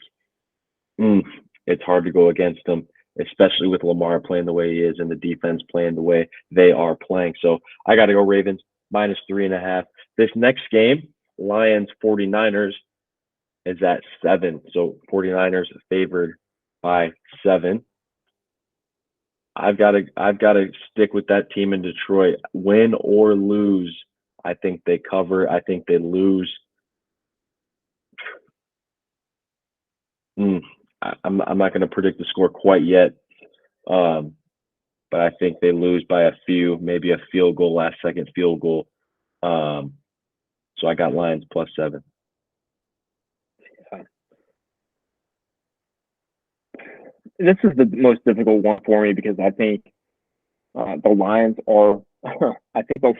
It's hard to go against them, especially with Lamar playing the way he is and the defense playing the way they are playing. So I got to go Ravens -3.5. This next game, Lions 49ers, is at 7. So 49ers favored by 7. I've got to stick with that team in Detroit. Win or lose, I think they cover. I think they lose. Mm, I'm not going to predict the score quite yet, um, but I think they lose by a few, maybe a field goal, last second field goal. Um, so I got Lions +7. This is the most difficult one for me because I think the Lions are. I think they'll.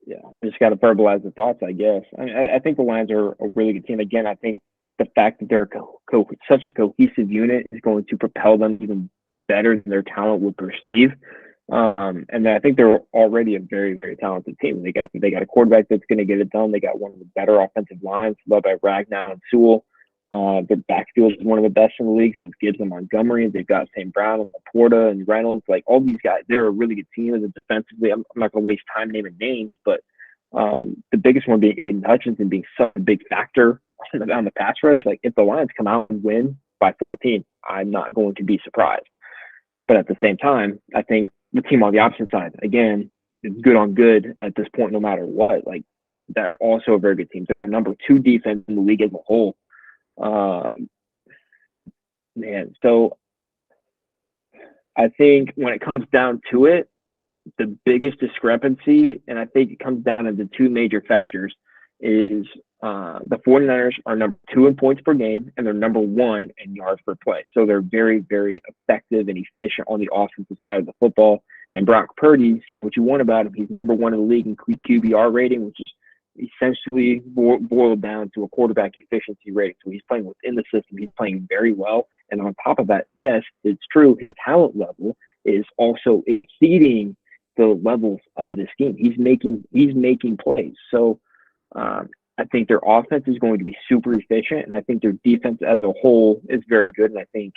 Yeah, I just got to verbalize the thoughts, I guess. I think the Lions are a really good team. Again, I think the fact that they're such a cohesive unit is going to propel them even better than their talent would perceive. And I think they're already a very, very talented team. They got a quarterback that's going to get it done. They got one of the better offensive lines, led by Ragnow and Sewell. Their backfield is one of the best in the league. Gibbs and Montgomery. They've got St. Brown and Laporta and Reynolds. Like all these guys, they're a really good team. And defensively, I'm not going to waste time naming names, but the biggest one being Aiden Hutchinson being such a big factor on the pass rush. Like if the Lions come out and win by 14, I'm not going to be surprised. But at the same time, I think the team on the opposite side, again, is good on good at this point, no matter what. Like they're also a very good team. They're number 2 defense in the league as a whole. Um, Man, so I think when it comes down to it, the biggest discrepancy, and I think it comes down to the two major factors, is the 49ers are number 2 in points per game, and they're number 1 in yards per play. So they're very, very effective and efficient on the offensive side of the football. And Brock Purdy, what you want about him, he's number 1 in the league in QBR rating, which is essentially boiled down to a quarterback efficiency rating. So he's playing within the system. He's playing very well. And on top of that, yes, it's true, his talent level is also exceeding the levels of this team. He's making plays. So I think their offense is going to be super efficient, and I think their defense as a whole is very good. And I think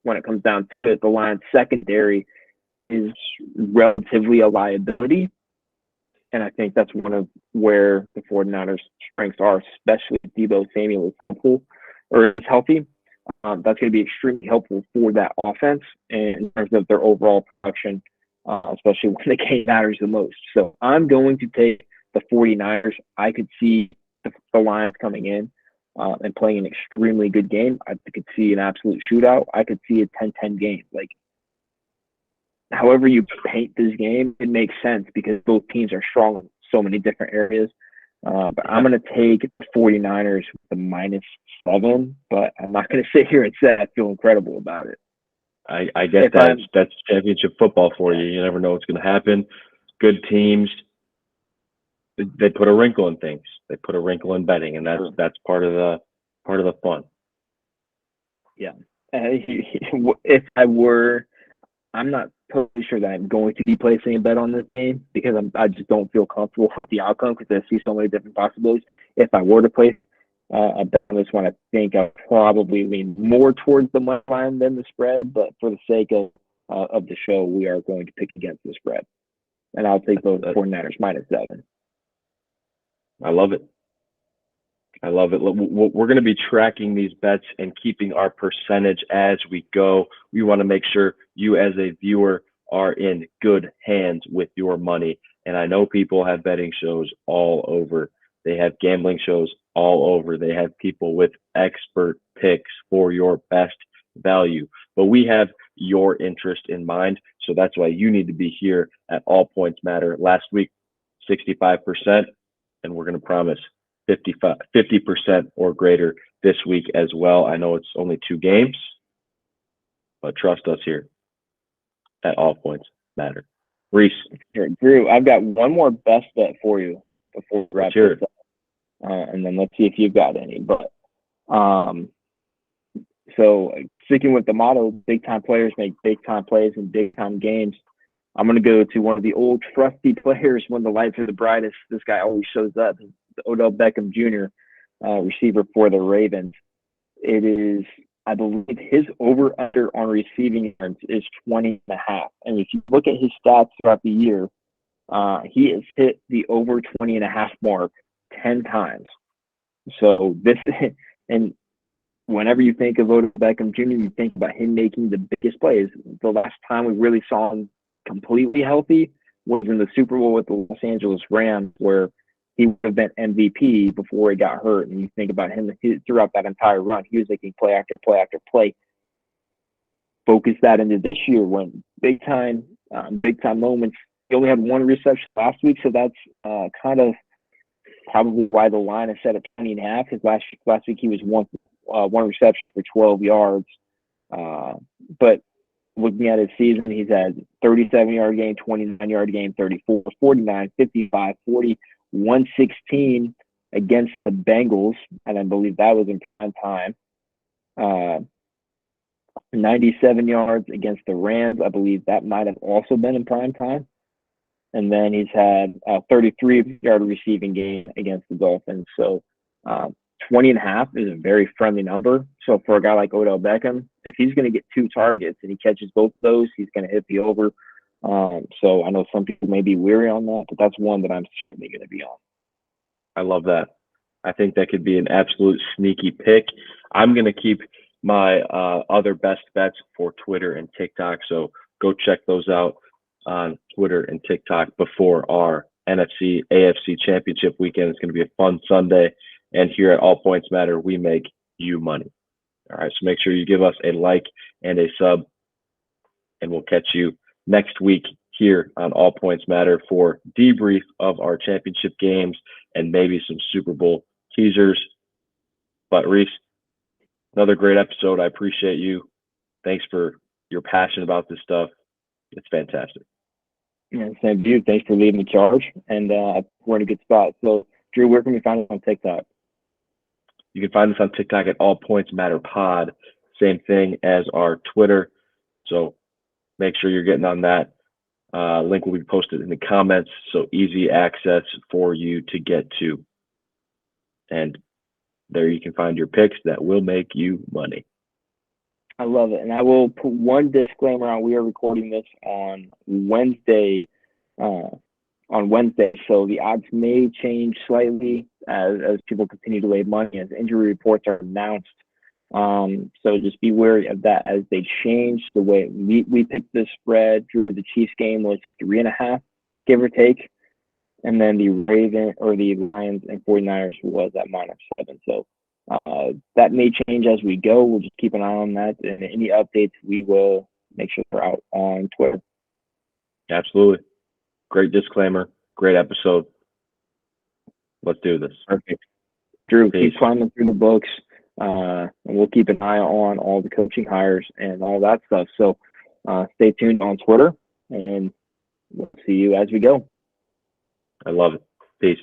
when it comes down to it, the Lions secondary is relatively a liability. And I think that's one of where the 49ers strengths are, especially if Deebo Samuel is healthy. That's going to be extremely helpful for that offense in terms of their overall production, especially when the game matters the most. So I'm going to take the 49ers. I could see the Lions coming in and playing an extremely good game. I could see an absolute shootout. I could see a 10-10 game. Like, however you paint this game, it makes sense because both teams are strong in so many different areas. But I'm going to take the 49ers with the -7, but I'm not going to sit here and say I feel incredible about it. I guess that's championship football for you. You never know what's going to happen. Good teams, they put a wrinkle in things. They put a wrinkle in betting, and that's part of the fun. Yeah. If I'm not totally sure that I'm going to be placing a bet on this game because I just don't feel comfortable with the outcome because I see so many different possibilities. If I were to place a bet on this one, I think I'll probably lean more towards the money line than the spread. But for the sake of the show, we are going to pick against the spread, and I'll take those 49ers -7. I love it. I love it. We're going to be tracking these bets and keeping our percentage as we go. We want to make sure you as a viewer are in good hands with your money. And I know people have betting shows all over. They have gambling shows all over. They have people with expert picks for your best value. But we have your interest in mind. So that's why you need to be here at All Points Matter. Last week, 65%. And we're going to promise 50% or greater this week as well. I know it's only 2 games, but trust us here at All Points Matter. Reese. Sure. Drew, I've got one more best bet for you before we wrap this up. And then let's see if you've got any. But so sticking with the motto, big time players make big time plays in big time games. I'm going to go to one of the old trusty players when the lights are the brightest. This guy always shows up. Odell Beckham Jr., receiver for the Ravens. It is, I believe, his over-under on receiving yards is 20.5. And if you look at his stats throughout the year, he has hit the over 20.5 mark 10 times. So this, and whenever you think of Odell Beckham Jr., you think about him making the biggest plays. The last time we really saw him completely healthy was in the Super Bowl with the Los Angeles Rams, where he would have been MVP before he got hurt. And you think about him throughout that entire run, he was making play after play after play. Focus that into this year when big time moments. He only had one reception last week, so that's kind of probably why the line is set at 20.5. Because last week he was one reception for 12 yards. But looking at his season, he's had 37-yard game, 29-yard game, 34, 49, 55, 40, 116 against the Bengals, and I believe that was in prime time. 97 yards against the Rams. I believe that might have also been in prime time. And then he's had a 33-yard receiving game against the Dolphins. So 20.5 is a very friendly number. So for a guy like Odell Beckham, if he's going to get 2 targets and he catches both of those, he's going to hit the over. So I know some people may be weary on that, but that's one that I'm certainly going to be on. I love that. I think that could be an absolute sneaky pick. I'm going to keep my other best bets for Twitter and TikTok. So go check those out on Twitter and TikTok before our NFC AFC Championship weekend. It's going to be a fun Sunday. And here at All Points Matter, we make you money. All right. So make sure you give us a like and a sub, and we'll catch you next week here on All Points Matter for debrief of our championship games and maybe some Super Bowl teasers. But Reese, another great episode. I appreciate you. Thanks for your passion about this stuff. It's fantastic. Yeah, same to you. Thanks for leading the charge. And we're in a good spot. So, Drew, where can we find us on TikTok? You can find us on TikTok at All Points Matter Pod. Same thing as our Twitter. So make sure you're getting on that. Link will be posted in the comments. So easy access for you to get to. And there you can find your picks that will make you money. I love it. And I will put one disclaimer on. We are recording this on Wednesday. So the odds may change slightly as people continue to lay money, as injury reports are announced. So just be wary of that as they change. The way we picked this spread through the Chiefs game was 3.5, give or take. And then the Lions and 49ers was at -7. So that may change as we go. We'll just keep an eye on that. And any updates, we will make sure they're out on Twitter. Absolutely. Great disclaimer. Great episode. Let's do this. Perfect. Drew, Peace. keep climbing through the books. And we'll keep an eye on all the coaching hires and all that stuff. So stay tuned on Twitter, and we'll see you as we go. I love it. Peace.